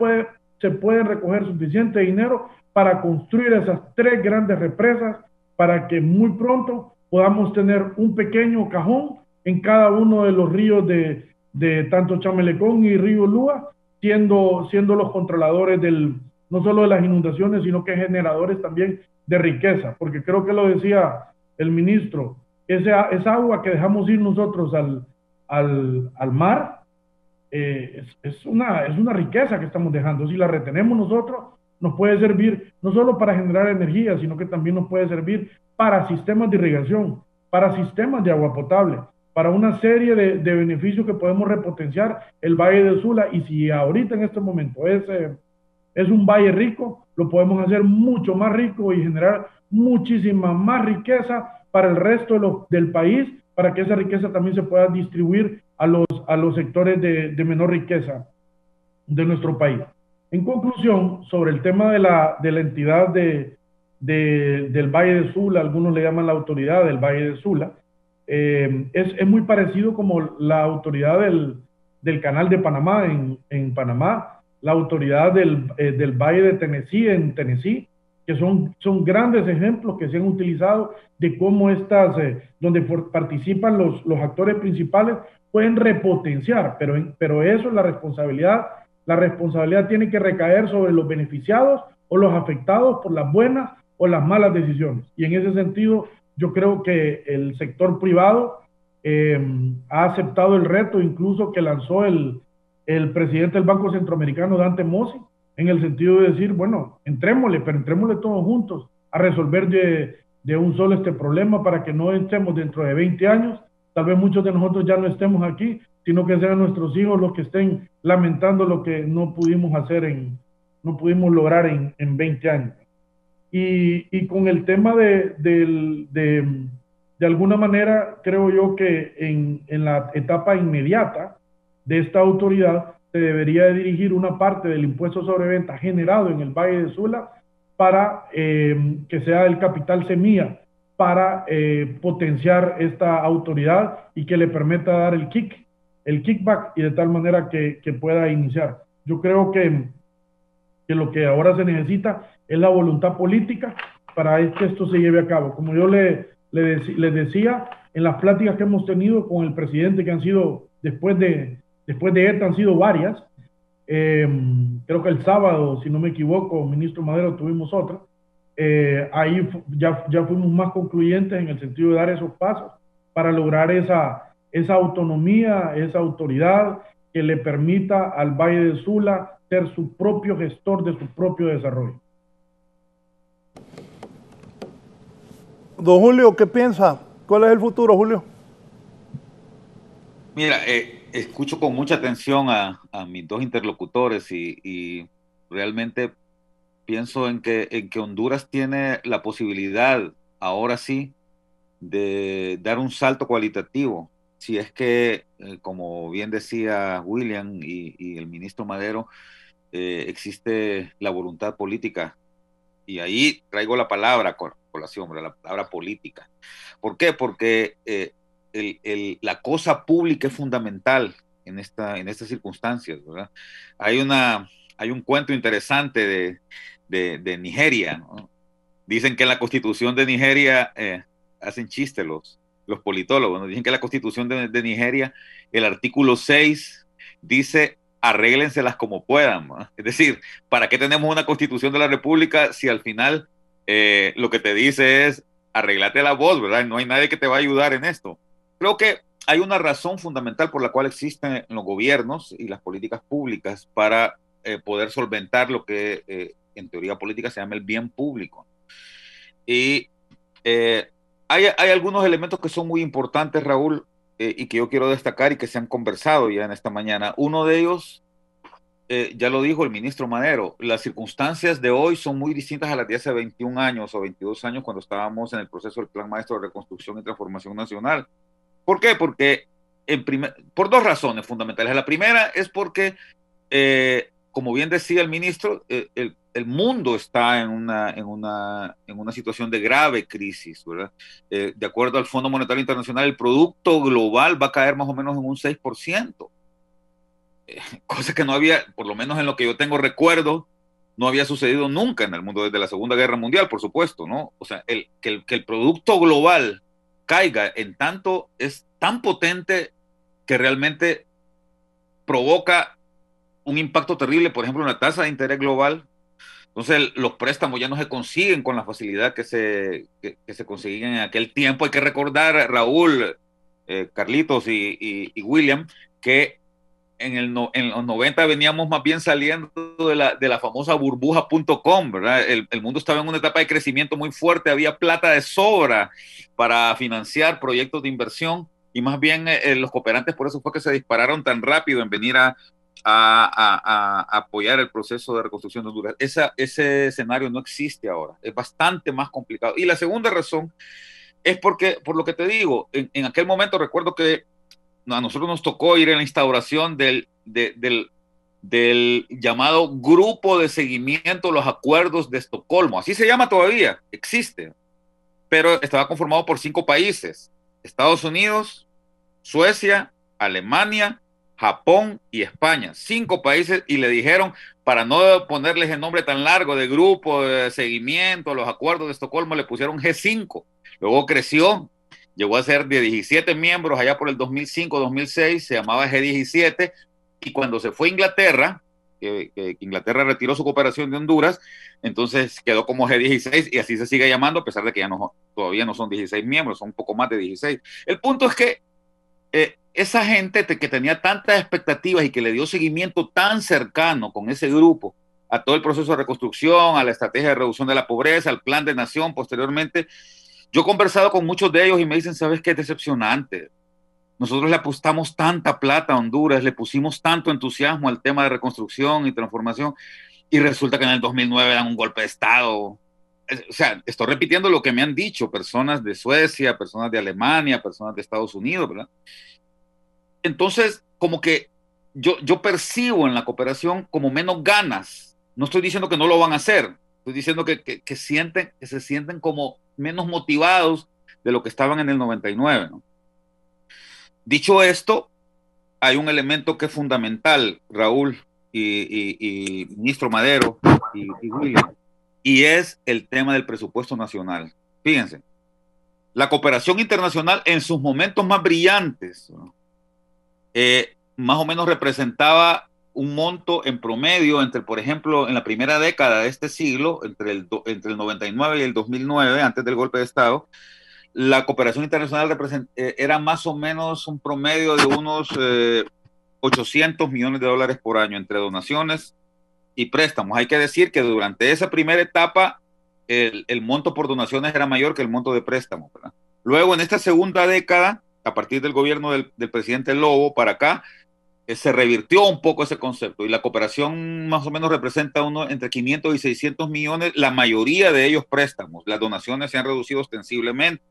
se puede recoger suficiente dinero para construir esas 3 grandes represas, para que muy pronto podamos tener un pequeño cajón en cada uno de los ríos de tanto Chamelecón y Río Lúa, siendo los controladores no solo de las inundaciones, sino que generadores también de riqueza, porque creo que lo decía el ministro, esa agua que dejamos ir nosotros al mar, es una riqueza que estamos dejando. Si la retenemos nosotros, nos puede servir no solo para generar energía, sino que también nos puede servir para sistemas de irrigación, para sistemas de agua potable, para una serie de beneficios que podemos repotenciar el Valle de Sula. Y si ahorita en este momento es un valle rico, lo podemos hacer mucho más rico y generar muchísima más riqueza para el resto del país, para que esa riqueza también se pueda distribuir a los sectores de menor riqueza de nuestro país. En conclusión, sobre el tema de la entidad del Valle de Sula, algunos le llaman la autoridad del Valle de Sula, es muy parecido como la autoridad del Canal de Panamá en Panamá, la autoridad del Valle de Tennessee en Tennessee, que son grandes ejemplos que se han utilizado de cómo donde participan los actores principales, pueden repotenciar, pero eso es la responsabilidad. La responsabilidad tiene que recaer sobre los beneficiados o los afectados por las buenas o las malas decisiones. Y en ese sentido, yo creo que el sector privado ha aceptado el reto, incluso que lanzó el presidente del Banco Centroamericano, Dante Mossi, en el sentido de decir, bueno, entrémosle todos juntos a resolver de un solo este problema, para que no estemos dentro de 20 años, tal vez muchos de nosotros ya no estemos aquí, sino que sean nuestros hijos los que estén lamentando lo que no pudimos lograr en 20 años. Y con el tema de alguna manera, creo yo que en la etapa inmediata de esta autoridad se debería de dirigir una parte del impuesto sobre venta generado en el Valle de Sula para que sea el capital semilla para potenciar esta autoridad y que le permita dar el kickback, y de tal manera que pueda iniciar. Yo creo que lo que ahora se necesita es la voluntad política para que esto se lleve a cabo. Como yo les decía, en las pláticas que hemos tenido con el presidente, que han sido, después de ETA, han sido varias, creo que el sábado, si no me equivoco, ministro Madero, tuvimos otra, ahí ya fuimos más concluyentes en el sentido de dar esos pasos para lograr esa autonomía, esa autoridad que le permita al Valle de Sula ser su propio gestor de su propio desarrollo. Don Julio, ¿qué piensa? ¿Cuál es el futuro, Julio? Mira, escucho con mucha atención a mis dos interlocutores y realmente pienso en que Honduras tiene la posibilidad, ahora sí, de dar un salto cualitativo. Si es que, como bien decía William y el ministro Madero, existe la voluntad política. Y ahí traigo la palabra colación, la palabra política. ¿Por qué? Porque la cosa pública es fundamental en estas circunstancias, ¿verdad? Hay un cuento interesante de Nigeria, ¿no? Dicen que en la constitución de Nigeria, hacen chiste los politólogos, ¿no? Dicen que en la constitución de Nigeria, el artículo 6 dice: arréglenselas como puedan, ¿no? Es decir, ¿para qué tenemos una constitución de la república si al final lo que te dice es arréglate la voz, ¿verdad? No hay nadie que te va a ayudar en esto. Creo que hay una razón fundamental por la cual existen los gobiernos y las políticas públicas para poder solventar lo que en teoría política se llama el bien público. Y hay algunos elementos que son muy importantes, Raúl, y que yo quiero destacar y que se han conversado ya en esta mañana. Uno de ellos, ya lo dijo el ministro Madero, las circunstancias de hoy son muy distintas a las de hace 21 años o 22 años cuando estábamos en el proceso del Plan Maestro de Reconstrucción y Transformación Nacional. ¿Por qué? Porque por dos razones fundamentales. La primera es porque, como bien decía el ministro, el mundo está en una situación de grave crisis, ¿verdad? De acuerdo al Fondo Monetario Internacional, el Producto Global va a caer más o menos en un 6%. Cosa que no había, por lo menos en lo que yo tengo recuerdo, no había sucedido nunca en el mundo desde la Segunda Guerra Mundial, por supuesto, ¿no? O sea, que el Producto Global caiga en tanto es tan potente que realmente provoca un impacto terrible, por ejemplo, en la tasa de interés global. Entonces, los préstamos ya no se consiguen con la facilidad que se conseguían en aquel tiempo. Hay que recordar, Raúl, Carlitos y William, que en los 90 veníamos más bien saliendo de la famosa burbuja.com, ¿verdad? El mundo estaba en una etapa de crecimiento muy fuerte, había plata de sobra para financiar proyectos de inversión y más bien los cooperantes por eso fue que se dispararon tan rápido en venir a apoyar el proceso de reconstrucción de Honduras. Ese escenario no existe ahora, es bastante más complicado. Y la segunda razón es porque, por lo que te digo, en aquel momento recuerdo que a nosotros nos tocó ir en la instauración del llamado Grupo de Seguimiento a los Acuerdos de Estocolmo. Así se llama todavía, existe, pero estaba conformado por 5 países: Estados Unidos, Suecia, Alemania, Japón y España. 5 países, y le dijeron, para no ponerles el nombre tan largo de Grupo de Seguimiento a los Acuerdos de Estocolmo, le pusieron G5. Luego creció, llegó a ser de 17 miembros allá por el 2005-2006, se llamaba G17, y cuando se fue a Inglaterra, que Inglaterra retiró su cooperación de Honduras, entonces quedó como G16 y así se sigue llamando, a pesar de que todavía no son 16 miembros, son un poco más de 16. El punto es que esa gente que tenía tantas expectativas y que le dio seguimiento tan cercano con ese grupo a todo el proceso de reconstrucción, a la estrategia de reducción de la pobreza, al plan de nación posteriormente, yo he conversado con muchos de ellos y me dicen, ¿sabes qué? Es decepcionante. Nosotros le apostamos tanta plata a Honduras, le pusimos tanto entusiasmo al tema de reconstrucción y transformación, y resulta que en el 2009 dan un golpe de Estado. O sea, estoy repitiendo lo que me han dicho personas de Suecia, personas de Alemania, personas de Estados Unidos, ¿verdad? Entonces, como que yo percibo en la cooperación como menos ganas. No estoy diciendo que no lo van a hacer, estoy diciendo que se sienten como menos motivados de lo que estaban en el 99, ¿no? Dicho esto, hay un elemento que es fundamental, Raúl y ministro Madero y William. y es el tema del presupuesto nacional. Fíjense, la cooperación internacional en sus momentos más brillantes, más o menos representaba un monto en promedio entre, por ejemplo, en la primera década de este siglo, entre el 99 y el 2009, antes del golpe de Estado, la cooperación internacional era más o menos un promedio de unos 800 millones de dólares por año entre donaciones y préstamos. Hay que decir que durante esa primera etapa el monto por donaciones era mayor que el monto de préstamos, ¿verdad? Luego, en esta segunda década, a partir del gobierno del presidente Lobo para acá, se revirtió un poco ese concepto y la cooperación más o menos representa entre 500 y 600 millones, la mayoría de ellos préstamos. Las donaciones se han reducido ostensiblemente.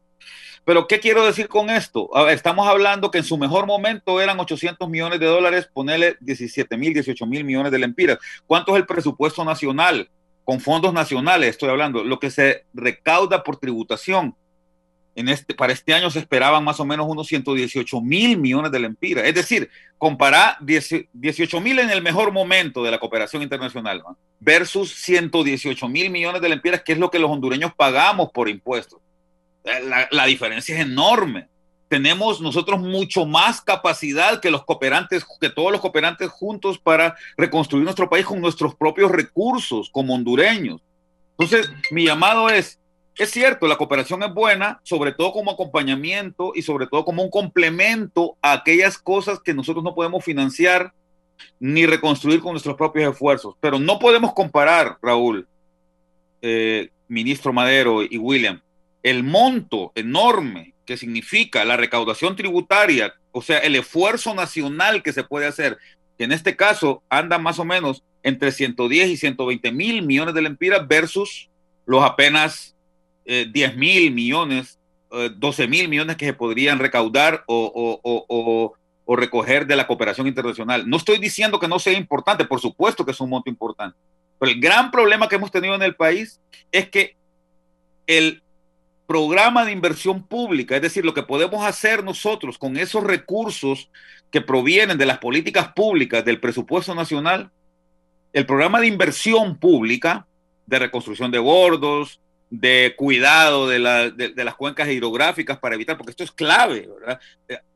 Pero ¿qué quiero decir con esto? A ver, estamos hablando que en su mejor momento eran 800 millones de dólares, ponerle 17.000, 18.000 millones de lempiras. ¿Cuánto es el presupuesto nacional? Con fondos nacionales estoy hablando, lo que se recauda por tributación. Para este año se esperaban más o menos unos 118.000 millones de lempiras. Es decir, comparar 18.000 en el mejor momento de la cooperación internacional, ¿no?, versus 118.000 millones de lempiras, que es lo que los hondureños pagamos por impuestos. La diferencia es enorme. Tenemos nosotros mucho más capacidad que todos los cooperantes juntos para reconstruir nuestro país con nuestros propios recursos como hondureños. Entonces, mi llamado es cierto, la cooperación es buena, sobre todo como acompañamiento y sobre todo como un complemento a aquellas cosas que nosotros no podemos financiar ni reconstruir con nuestros propios esfuerzos. Pero no podemos comparar, Raúl, ministro Madero y William, el monto enorme que significa la recaudación tributaria, o sea, el esfuerzo nacional que se puede hacer, que en este caso anda más o menos entre 110 y 120 mil millones de lempiras versus los apenas 10 mil millones, 12 mil millones que se podrían recaudar o recoger de la cooperación internacional. No estoy diciendo que no sea importante, por supuesto que es un monto importante, pero el gran problema que hemos tenido en el país es que el programa de inversión pública, es decir, lo que podemos hacer nosotros con esos recursos que provienen de las políticas públicas, del presupuesto nacional, el programa de inversión pública, de reconstrucción de bordos, de cuidado de las cuencas hidrográficas para evitar, porque esto es clave, ¿verdad?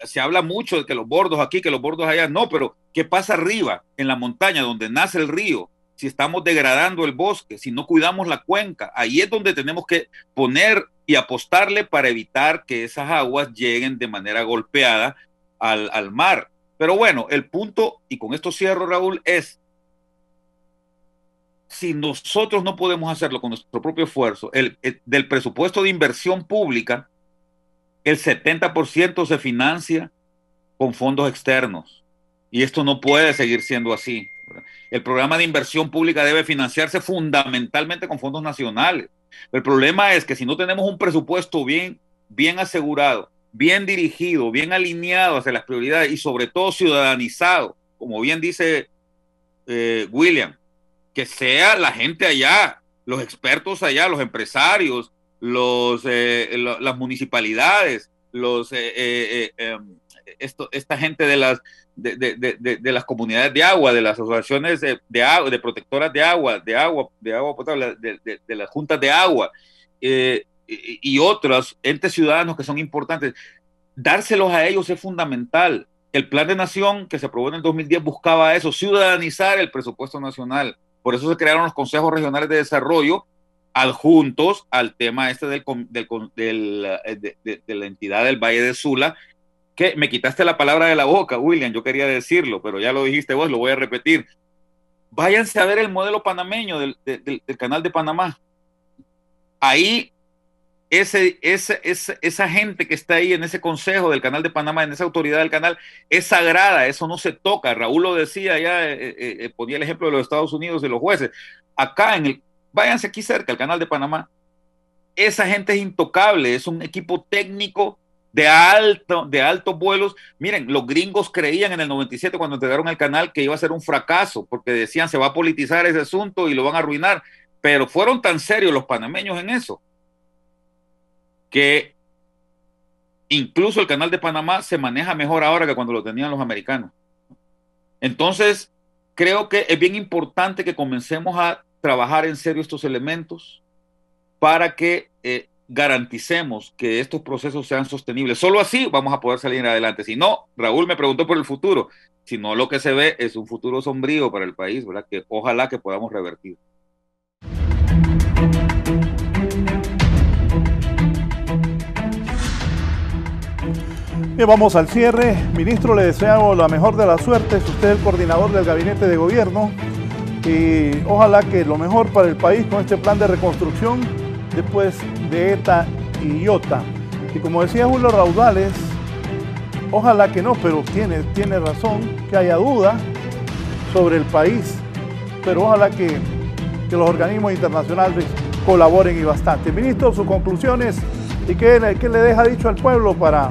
Se habla mucho de que los bordos aquí, que los bordos allá, no, pero ¿qué pasa arriba, en la montaña, donde nace el río? Si estamos degradando el bosque, si no cuidamos la cuenca, ahí es donde tenemos que poner y apostarle para evitar que esas aguas lleguen de manera golpeada al mar. Pero bueno, el punto, y con esto cierro, Raúl, es si nosotros no podemos hacerlo con nuestro propio esfuerzo, del presupuesto de inversión pública, el 70% se financia con fondos externos. Y esto no puede seguir siendo así. El programa de inversión pública debe financiarse fundamentalmente con fondos nacionales. El problema es que si no tenemos un presupuesto bien asegurado, bien dirigido, bien alineado hacia las prioridades y sobre todo ciudadanizado, como bien dice William, que sea la gente allá, los expertos allá, los empresarios, las municipalidades, esta gente de las comunidades de agua, de las asociaciones de agua, de protectoras de agua potable, de las juntas de agua y otros entes ciudadanos que son importantes, dárselos a ellos es fundamental. El Plan de Nación que se aprobó en el 2010 buscaba eso, ciudadanizar el presupuesto nacional. Por eso se crearon los consejos regionales de desarrollo adjuntos al tema de la entidad del Valle de Sula, que me quitaste la palabra de la boca, William, yo quería decirlo, pero ya lo dijiste vos, lo voy a repetir. Váyanse a ver el modelo panameño del Canal de Panamá. Ahí, esa gente que está ahí en ese consejo del Canal de Panamá, en esa autoridad del canal, es sagrada, eso no se toca. Raúl lo decía, ya ponía el ejemplo de los Estados Unidos, de los jueces. Acá, váyanse aquí cerca, el Canal de Panamá. Esa gente es intocable, es un equipo técnico de altos vuelos. Miren, los gringos creían en el 97 cuando entregaron el canal que iba a ser un fracaso, porque decían se va a politizar ese asunto y lo van a arruinar, pero fueron tan serios los panameños en eso, que incluso el Canal de Panamá se maneja mejor ahora que cuando lo tenían los americanos. Entonces, creo que es bien importante que comencemos a trabajar en serio estos elementos para que garanticemos que estos procesos sean sostenibles. Solo así vamos a poder salir adelante. Si no, Raúl me preguntó por el futuro. Si no, lo que se ve es un futuro sombrío para el país, ¿verdad? Que ojalá que podamos revertir. Bien, vamos al cierre. Ministro, le deseamos la mejor de las suertes. Usted es el coordinador del gabinete de gobierno y ojalá que lo mejor para el país con este plan de reconstrucción después de ETA y IOTA. Y como decía Julio Raudales, ojalá que no, pero tiene razón, que haya duda sobre el país, pero ojalá que los organismos internacionales colaboren y bastante. Ministro, sus conclusiones y qué le deja dicho al pueblo para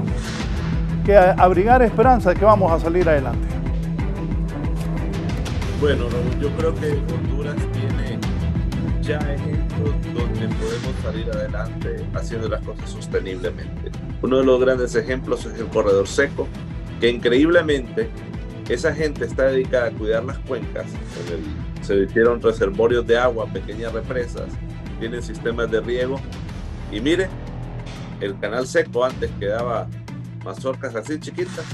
que abrigar esperanza de que vamos a salir adelante. Bueno, Raúl, yo creo que Honduras tiene ya ejemplos donde podemos salir adelante haciendo las cosas sosteniblemente. Uno de los grandes ejemplos es el corredor seco, que increíblemente esa gente está dedicada a cuidar las cuencas. Se hicieron reservorios de agua, pequeñas represas, tienen sistemas de riego. Y mire, el canal seco antes quedaba mazorcas así chiquitas,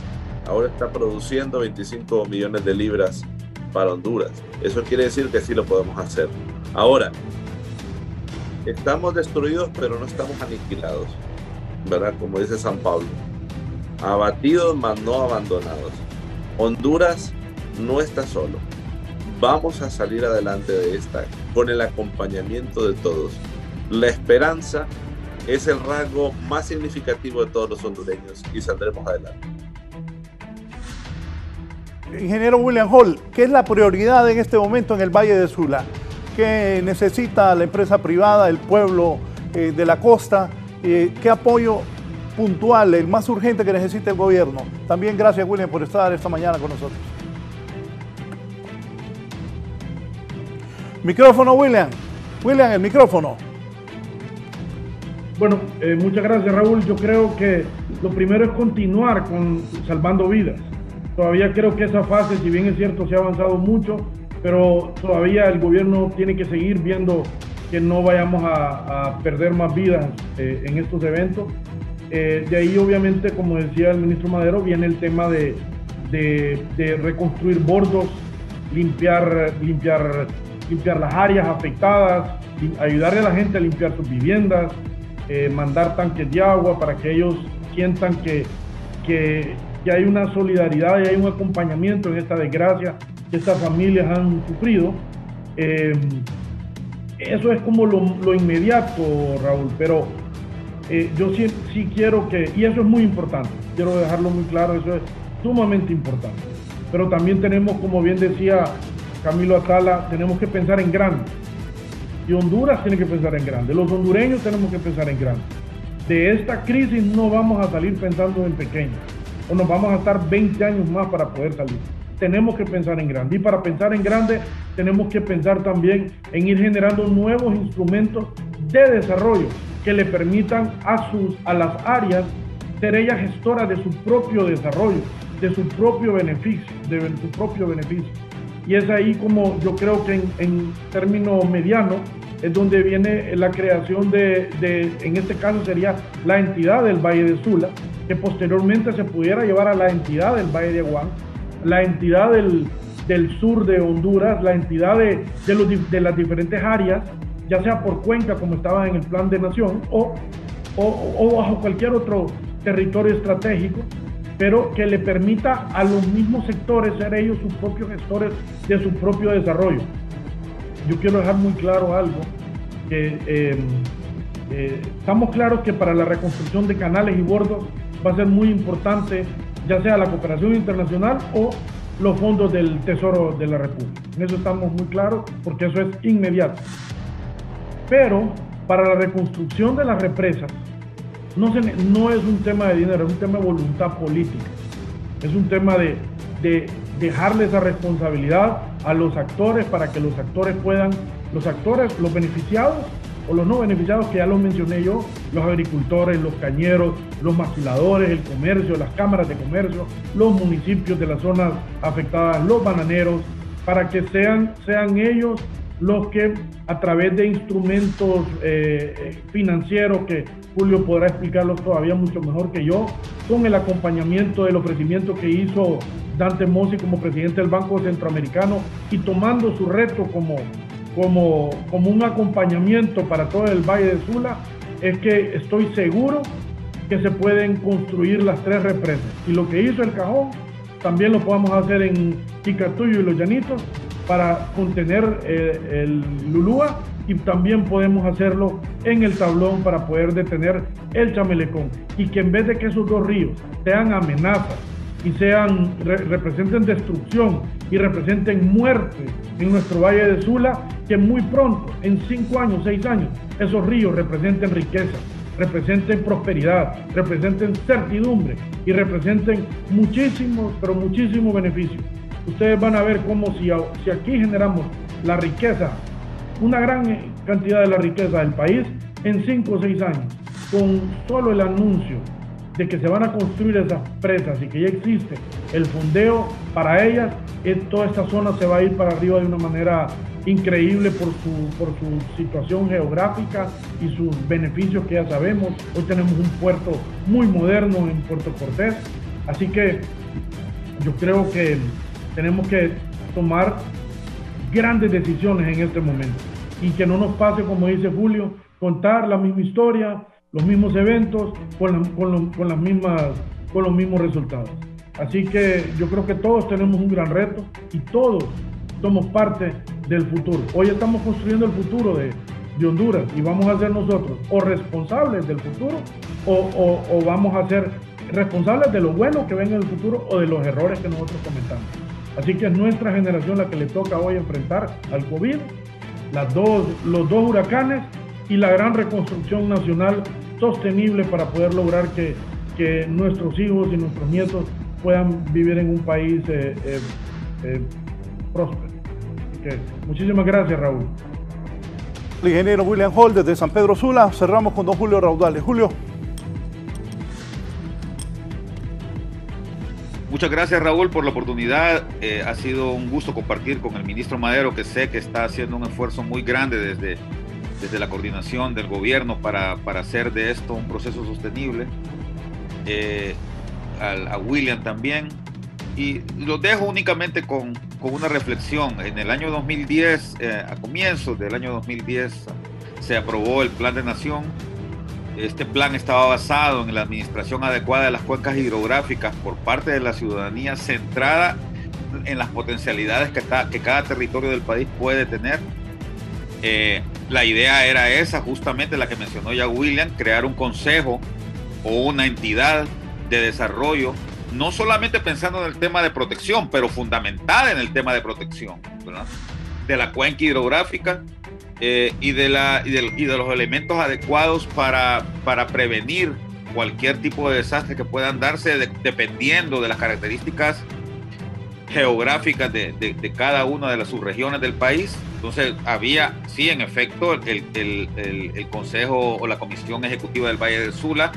ahora está produciendo 25 millones de libras para Honduras. Eso quiere decir que sí lo podemos hacer. Ahora, estamos destruidos, pero no estamos aniquilados, ¿verdad? Como dice San Pablo, abatidos, mas no abandonados. Honduras no está solo. Vamos a salir adelante de esta con el acompañamiento de todos. La esperanza es el rasgo más significativo de todos los hondureños y saldremos adelante. Ingeniero William Hall, ¿qué es la prioridad en este momento en el Valle de Sula? ¿Qué necesita la empresa privada, el pueblo de la costa? ¿Qué apoyo puntual, el más urgente que necesita el gobierno? También gracias, William, por estar esta mañana con nosotros. Micrófono, William. William, el micrófono. Bueno, muchas gracias, Raúl. Yo creo que lo primero es continuar con salvando vidas. Todavía creo que esa fase, si bien es cierto, se ha avanzado mucho, pero todavía el gobierno tiene que seguir viendo que no vayamos a perder más vidas en estos eventos. De ahí, obviamente, como decía el ministro Madero, viene el tema de reconstruir bordos, limpiar las áreas afectadas, ayudarle a la gente a limpiar sus viviendas, mandar tanques de agua para que ellos sientan que hay una solidaridad y hay un acompañamiento en esta desgracia que estas familias han sufrido. Eso es como lo inmediato, Raúl, pero yo sí quiero que, y eso es muy importante, quiero dejarlo muy claro, eso es sumamente importante, pero también tenemos, como bien decía Camilo Atala, tenemos que pensar en grande. Y Honduras tiene que pensar en grande, los hondureños tenemos que pensar en grande. De esta crisis no vamos a salir pensando en pequeño, o nos vamos a estar 20 años más para poder salir. Tenemos que pensar en grande, y para pensar en grande tenemos que pensar también en ir generando nuevos instrumentos de desarrollo que le permitan a las áreas ser ellas gestoras de su propio desarrollo, de su propio beneficio, Y es ahí como yo creo que en término mediano es donde viene la creación en este caso sería la entidad del Valle de Sula, que posteriormente se pudiera llevar a la entidad del Valle de Aguán, la entidad del sur de Honduras, la entidad de las diferentes áreas, ya sea por cuenca como estaba en el Plan de Nación o bajo cualquier otro territorio estratégico, pero que le permita a los mismos sectores ser ellos sus propios gestores de su propio desarrollo. Yo quiero dejar muy claro algo, que estamos claros que para la reconstrucción de canales y bordos va a ser muy importante, ya sea la cooperación internacional o los fondos del Tesoro de la República. En eso estamos muy claros, porque eso es inmediato. Pero para la reconstrucción de las represas, no es un tema de dinero, es un tema de voluntad política. Es un tema de dejarle esa responsabilidad a los actores para que los actores puedan, los beneficiados o los no beneficiados, que ya los mencioné yo, los agricultores, los cañeros, los maquiladores, el comercio, las cámaras de comercio, los municipios de las zonas afectadas, los bananeros, para que sean ellos los que a través de instrumentos financieros, que Julio podrá explicarlos todavía mucho mejor que yo, con el acompañamiento del ofrecimiento que hizo Dante Mossi como presidente del Banco Centroamericano y tomando su reto como un acompañamiento para todo el Valle de Sula, es que estoy seguro que se pueden construir las 3 represas. Y lo que hizo el Cajón, también lo podemos hacer en Ticatuyo y Los Llanitos para contener el Lulúa, y también podemos hacerlo en el Tablón para poder detener el Chamelecón. Y que en vez de que esos 2 ríos sean amenazas y representen destrucción y representen muerte en nuestro Valle de Sula, que muy pronto, en 5 años, 6 años, esos ríos representen riqueza, representen prosperidad, representen certidumbre y representen muchísimos, pero muchísimos beneficios. Ustedes van a ver cómo si aquí generamos la riqueza, una gran cantidad de la riqueza del país, en 5 o 6 años, con solo el anuncio de que se van a construir esas presas y que ya existe el fondeo para ellas, toda esta zona se va a ir para arriba de una manera increíble por su situación geográfica y sus beneficios que ya sabemos. Hoy tenemos un puerto muy moderno en Puerto Cortés, así que yo creo que tenemos que tomar grandes decisiones en este momento y que no nos pase, como dice Julio, contar la misma historia, los mismos eventos con los mismos resultados. Así que yo creo que todos tenemos un gran reto y todos somos parte del futuro. Hoy estamos construyendo el futuro de Honduras y vamos a ser nosotros o responsables del futuro o vamos a ser responsables de lo bueno que venga en el futuro o de los errores que nosotros cometamos. Así que es nuestra generación la que le toca hoy enfrentar al COVID, los 2 huracanes y la gran reconstrucción nacional sostenible para poder lograr que nuestros hijos y nuestros nietos puedan vivir en un país próspero. Muchísimas gracias, Raúl. El ingeniero William Hall desde San Pedro Sula. Cerramos con don Julio Raudales. Julio. Muchas gracias, Raúl, por la oportunidad. Ha sido un gusto compartir con el ministro Madero, que sé que está haciendo un esfuerzo muy grande desde la coordinación del gobierno para hacer de esto un proceso sostenible. A William también. Y los dejo únicamente con una reflexión. En el año 2010, a comienzos del año 2010, se aprobó el Plan de Nación. Este plan estaba basado en la administración adecuada de las cuencas hidrográficas por parte de la ciudadanía, centrada en las potencialidades que cada territorio del país puede tener. La idea era esa, justamente la que mencionó ya William, crear un consejo o una entidad de desarrollo, no solamente pensando en el tema de protección, pero fundamentada en el tema de protección, ¿verdad?, de la cuenca hidrográfica y de los elementos adecuados para prevenir cualquier tipo de desastre que puedan darse dependiendo de las características geográficas de cada una de las subregiones del país. Entonces había, sí, en efecto, el Consejo o la Comisión Ejecutiva del Valle de Sula,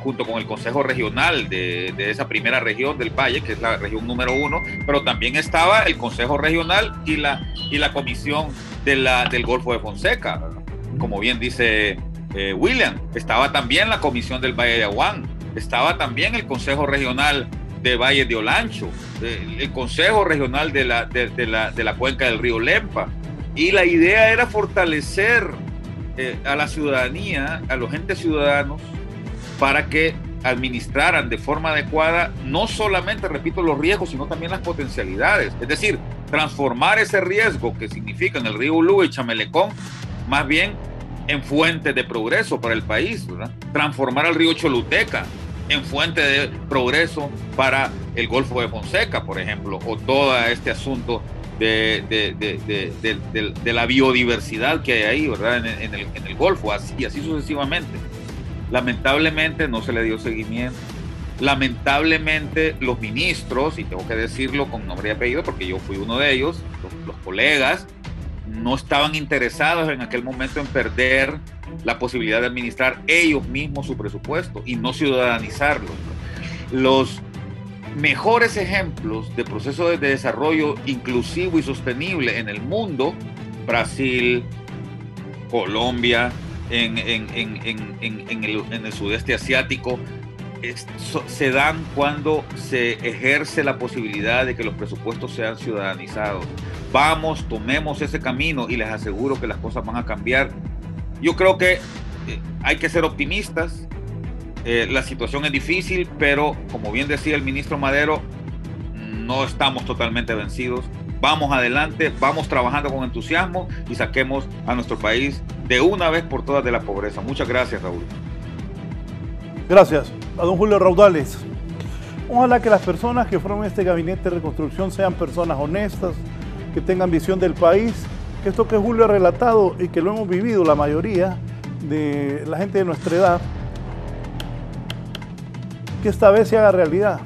junto con el Consejo Regional de esa primera región del Valle, que es la región número 1, pero también estaba el Consejo Regional y la Comisión del Golfo de Fonseca, ¿verdad? Como bien dice William, estaba también la Comisión del Valle de Aguán, estaba también el Consejo Regional de Valle de Olancho, el Consejo Regional de la Cuenca del Río Lempa, y la idea era fortalecer a la ciudadanía, a los entes ciudadanos, para que administraran de forma adecuada no solamente, repito, los riesgos, sino también las potencialidades. Es decir, transformar ese riesgo que significan el río Ulúa y Chamelecón, más bien en fuente de progreso para el país, ¿verdad? Transformar al río Choluteca en fuente de progreso para el Golfo de Fonseca, por ejemplo, o todo este asunto de la biodiversidad que hay ahí, ¿verdad?, en el Golfo, y así sucesivamente. Lamentablemente no se le dio seguimiento. Lamentablemente los ministros, y tengo que decirlo con nombre y apellido porque yo fui uno de ellos, los colegas, no estaban interesados en aquel momento en perder la posibilidad de administrar ellos mismos su presupuesto y no ciudadanizarlo. Los mejores ejemplos de procesos de desarrollo inclusivo y sostenible en el mundo Brasil, Colombia, en el sudeste asiático, se dan cuando se ejerce la posibilidad de que los presupuestos sean ciudadanizados. Vamos, tomemos ese camino y les aseguro que las cosas van a cambiar. Yo creo que hay que ser optimistas. La situación es difícil, pero como bien decía el ministro Madero, no estamos totalmente vencidos. Vamos adelante, vamos trabajando con entusiasmo y saquemos a nuestro país de una vez por todas de la pobreza. Muchas gracias, Raúl. Gracias a don Julio Raudales. Ojalá que las personas que formen este gabinete de reconstrucción sean personas honestas, que tengan visión del país, que esto que Julio ha relatado y que lo hemos vivido la mayoría de la gente de nuestra edad, que esta vez se haga realidad,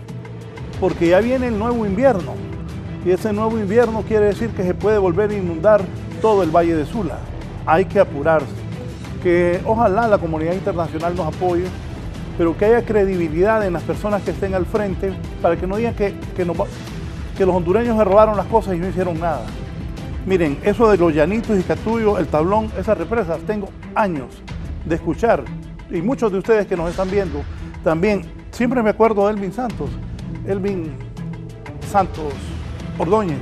porque ya viene el nuevo invierno. Y ese nuevo invierno quiere decir que se puede volver a inundar todo el Valle de Sula. Hay que apurarse. Que ojalá la comunidad internacional nos apoye, pero que haya credibilidad en las personas que estén al frente para que no digan que los hondureños se robaron las cosas y no hicieron nada. Miren, eso de los Llanitos y Catullo, el Tablón, esas represas, tengo años de escuchar. Y muchos de ustedes que nos están viendo también, siempre me acuerdo de Elvin Santos Ordóñez.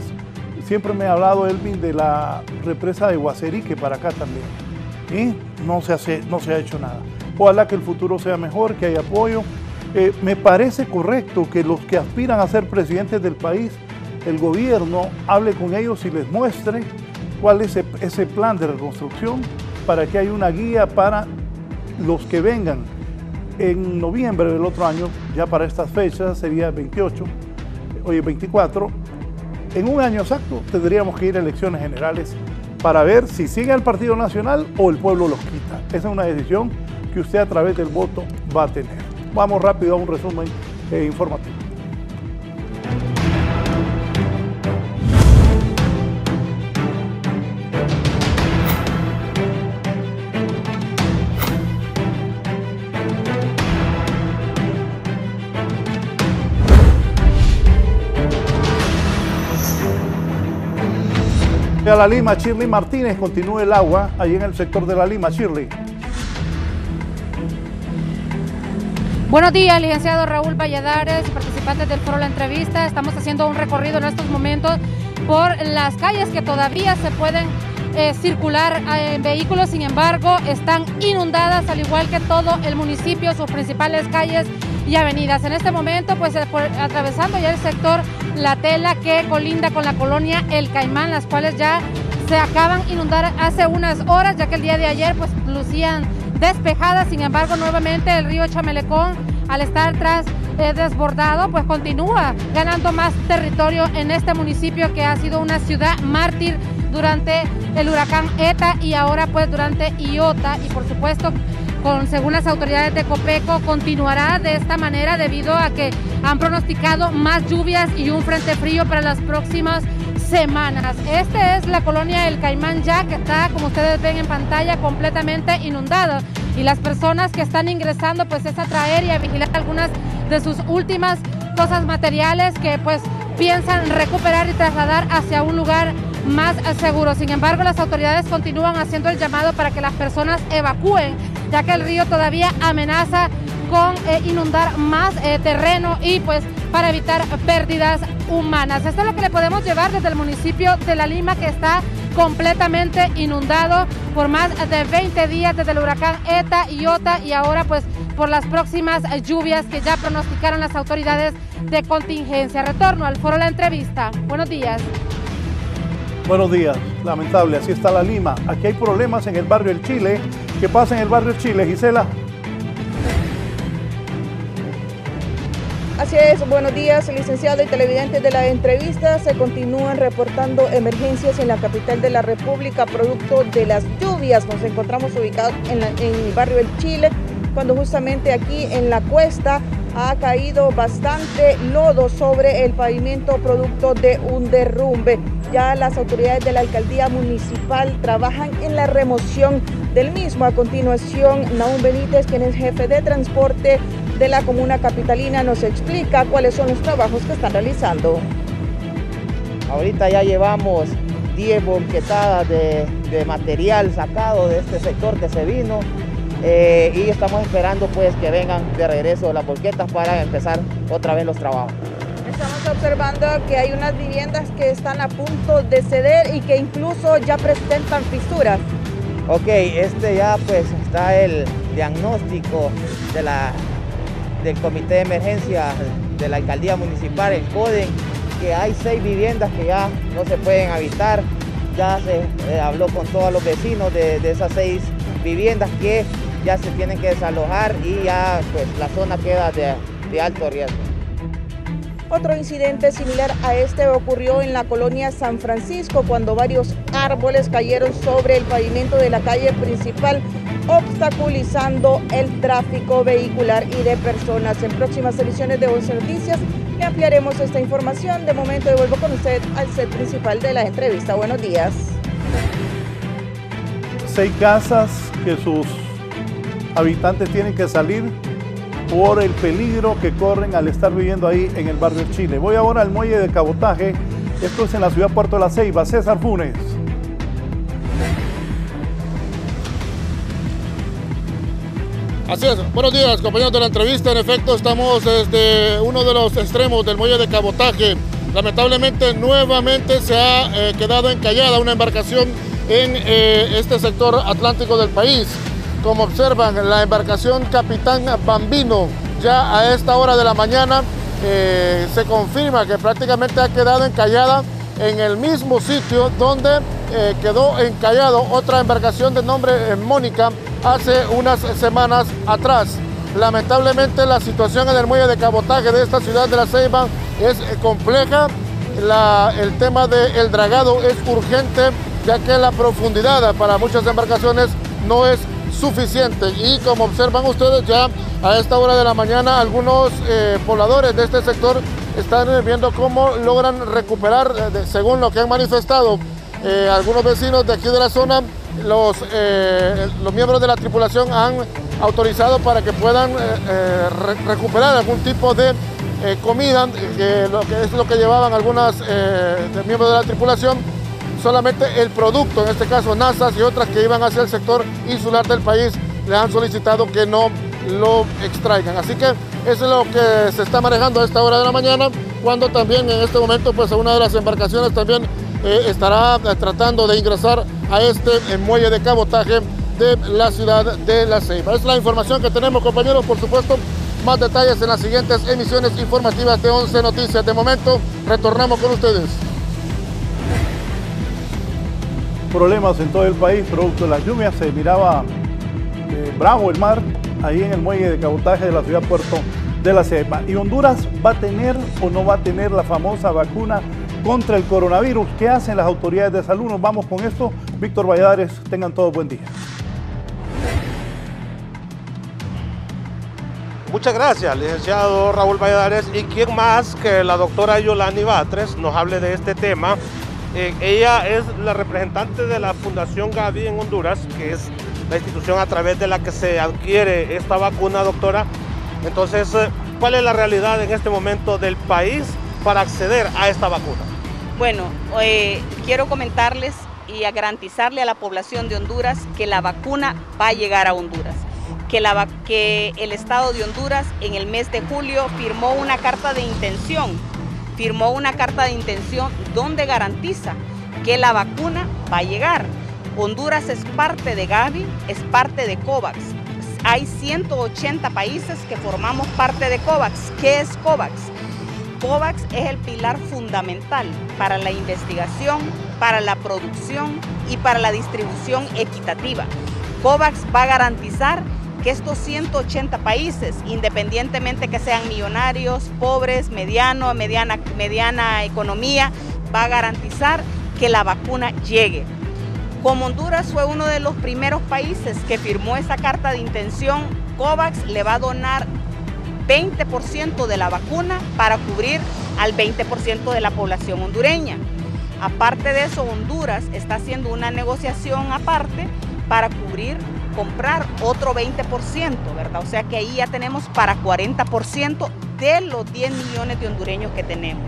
Siempre me ha hablado Elvin de la represa de Guacerique para acá también. Y no se ha hecho nada. Ojalá que el futuro sea mejor, que haya apoyo. Me parece correcto que los que aspiran a ser presidentes del país, el gobierno hable con ellos y les muestre cuál es ese plan de reconstrucción para que haya una guía para los que vengan en noviembre del otro año, ya para estas fechas, sería 24. En un año exacto tendríamos que ir a elecciones generales para ver si sigue el Partido Nacional o el pueblo los quita. Esa es una decisión que usted a través del voto va a tener. Vamos rápido a un resumen informativo. A La Lima, Shirley Martínez, continúa el agua ahí en el sector de La Lima. Shirley. Buenos días, licenciado Raúl Valladares, participantes del foro La Entrevista. Estamos haciendo un recorrido en estos momentos por las calles que todavía se pueden circular en vehículos, sin embargo, están inundadas, al igual que todo el municipio, sus principales calles y avenidas. En este momento, pues atravesando ya el sector La Tela, que colinda con la colonia El Caimán, las cuales ya se acaban de inundar hace unas horas, ya que el día de ayer pues lucían despejadas. Sin embargo, nuevamente el río Chamelecón, al estar desbordado, pues continúa ganando más territorio en este municipio que ha sido una ciudad mártir durante el huracán ETA y ahora pues durante Iota, y por supuesto según las autoridades de Copeco continuará de esta manera debido a que han pronosticado más lluvias y un frente frío para las próximas semanas. Esta es la colonia El Caimán ya, que está, como ustedes ven en pantalla, completamente inundada, y las personas que están ingresando pues es a traer y a vigilar algunas de sus últimas cosas materiales que pues piensan recuperar y trasladar hacia un lugar más seguro. Sin embargo, las autoridades continúan haciendo el llamado para que las personas evacúen, ya que el río todavía amenaza con inundar más terreno y pues para evitar pérdidas humanas. Esto es lo que le podemos llevar desde el municipio de La Lima, que está completamente inundado por más de 20 días desde el huracán ETA y Iota, y ahora pues por las próximas lluvias que ya pronosticaron las autoridades de contingencia. Retorno al foro La Entrevista. Buenos días. Buenos días. Lamentable, así está La Lima. Aquí hay problemas en el barrio El Chile. ¿Qué pasa en el barrio El Chile, Gisela? Así es, buenos días, licenciado y televidentes de La Entrevista. Se continúan reportando emergencias en la capital de la República producto de las lluvias. Nos encontramos ubicados en el barrio El Chile, cuando justamente aquí en la cuesta ha caído bastante lodo sobre el pavimento producto de un derrumbe. Ya las autoridades de la alcaldía municipal trabajan en la remoción del mismo. A continuación, Nahum Benítez, quien es jefe de transporte de la comuna capitalina, nos explica cuáles son los trabajos que están realizando. Ahorita ya llevamos 10 bonquetadas de material sacado de este sector que se vino. Y estamos esperando pues que vengan de regreso las volquetas para empezar otra vez los trabajos. Estamos observando que hay unas viviendas que están a punto de ceder y que incluso ya presentan fisuras. Ok, ya pues está el diagnóstico del Comité de Emergencia de la Alcaldía Municipal, el CODEN, que hay 6 viviendas que ya no se pueden habitar. Ya se habló con todos los vecinos de esas 6 viviendas que ya se tienen que desalojar y ya pues la zona queda de alto riesgo. Otro incidente similar a este ocurrió en la colonia San Francisco cuando varios árboles cayeron sobre el pavimento de la calle principal, obstaculizando el tráfico vehicular y de personas. En próximas ediciones de 11 Noticias le ampliaremos esta información. De momento devuelvo con usted al set principal de la entrevista. Buenos días. 6 casas que sus habitantes tienen que salir por el peligro que corren al estar viviendo ahí en el barrio Chile. Voy ahora al muelle de cabotaje. Esto es en la ciudad Puerto de la Ceiba. César Funes. Así es. Buenos días, compañeros de la entrevista. En efecto, estamos desde uno de los extremos del muelle de cabotaje. Lamentablemente, nuevamente se ha quedado encallada una embarcación en este sector atlántico del país. Como observan, la embarcación Capitán Bambino, ya a esta hora de la mañana se confirma que prácticamente ha quedado encallada en el mismo sitio donde quedó encallado otra embarcación de nombre Mónica hace unas semanas atrás. Lamentablemente la situación en el muelle de cabotaje de esta ciudad de La Ceiba es compleja. El tema del dragado es urgente, ya que la profundidad para muchas embarcaciones no es suficiente. Y como observan ustedes, ya a esta hora de la mañana algunos pobladores de este sector están viendo cómo logran recuperar, según lo que han manifestado algunos vecinos de aquí de la zona. Los miembros de la tripulación han autorizado para que puedan recuperar algún tipo de comida, que es lo que llevaban algunos miembros de la tripulación. Solamente el producto, en este caso nazas y otras que iban hacia el sector insular del país, les han solicitado que no lo extraigan. Así que eso es lo que se está manejando a esta hora de la mañana, cuando también en este momento pues una de las embarcaciones también estará tratando de ingresar a este muelle de cabotaje de la ciudad de La Ceiba. Es la información que tenemos, compañeros. Por supuesto, más detalles en las siguientes emisiones informativas de 11 Noticias. De momento, retornamos con ustedes. Problemas en todo el país producto de las lluvias. Se miraba bravo el mar ahí en el muelle de cabotaje de la ciudad Puerto de la Ceiba. ¿Y Honduras va a tener o no va a tener la famosa vacuna contra el coronavirus? ¿Qué hacen las autoridades de salud? Nos vamos con esto. Víctor Valladares, tengan todos buen día. Muchas gracias, licenciado Raúl Valladares. ¿Y quién más que la doctora Yolani Batres nos hable de este tema? Ella es la representante de la Fundación Gavi en Honduras, que es la institución a través de la que se adquiere esta vacuna, doctora. Entonces, ¿cuál es la realidad en este momento del país para acceder a esta vacuna? Bueno, quiero comentarles y a garantizarle a la población de Honduras que la vacuna va a llegar a Honduras. Que el Estado de Honduras en el mes de julio firmó una carta de intención donde garantiza que la vacuna va a llegar. Honduras es parte de Gavi, es parte de COVAX. Hay 180 países que formamos parte de COVAX. ¿Qué es COVAX? COVAX es el pilar fundamental para la investigación, para la producción y para la distribución equitativa. COVAX va a garantizar que estos 180 países, independientemente que sean millonarios, pobres, mediana economía, va a garantizar que la vacuna llegue. Como Honduras fue uno de los primeros países que firmó esa carta de intención, COVAX le va a donar 20% de la vacuna para cubrir al 20% de la población hondureña. Aparte de eso, Honduras está haciendo una negociación aparte para comprar otro 20%, ¿verdad? O sea que ahí ya tenemos para 40% de los 10 millones de hondureños que tenemos.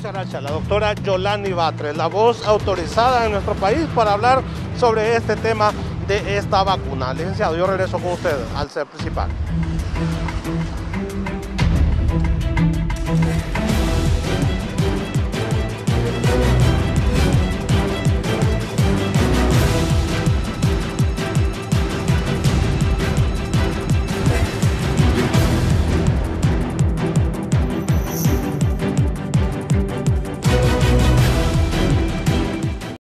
Muchas gracias. La doctora Yolani Batres, la voz autorizada en nuestro país para hablar sobre este tema de esta vacuna. Licenciado, yo regreso con usted al set principal.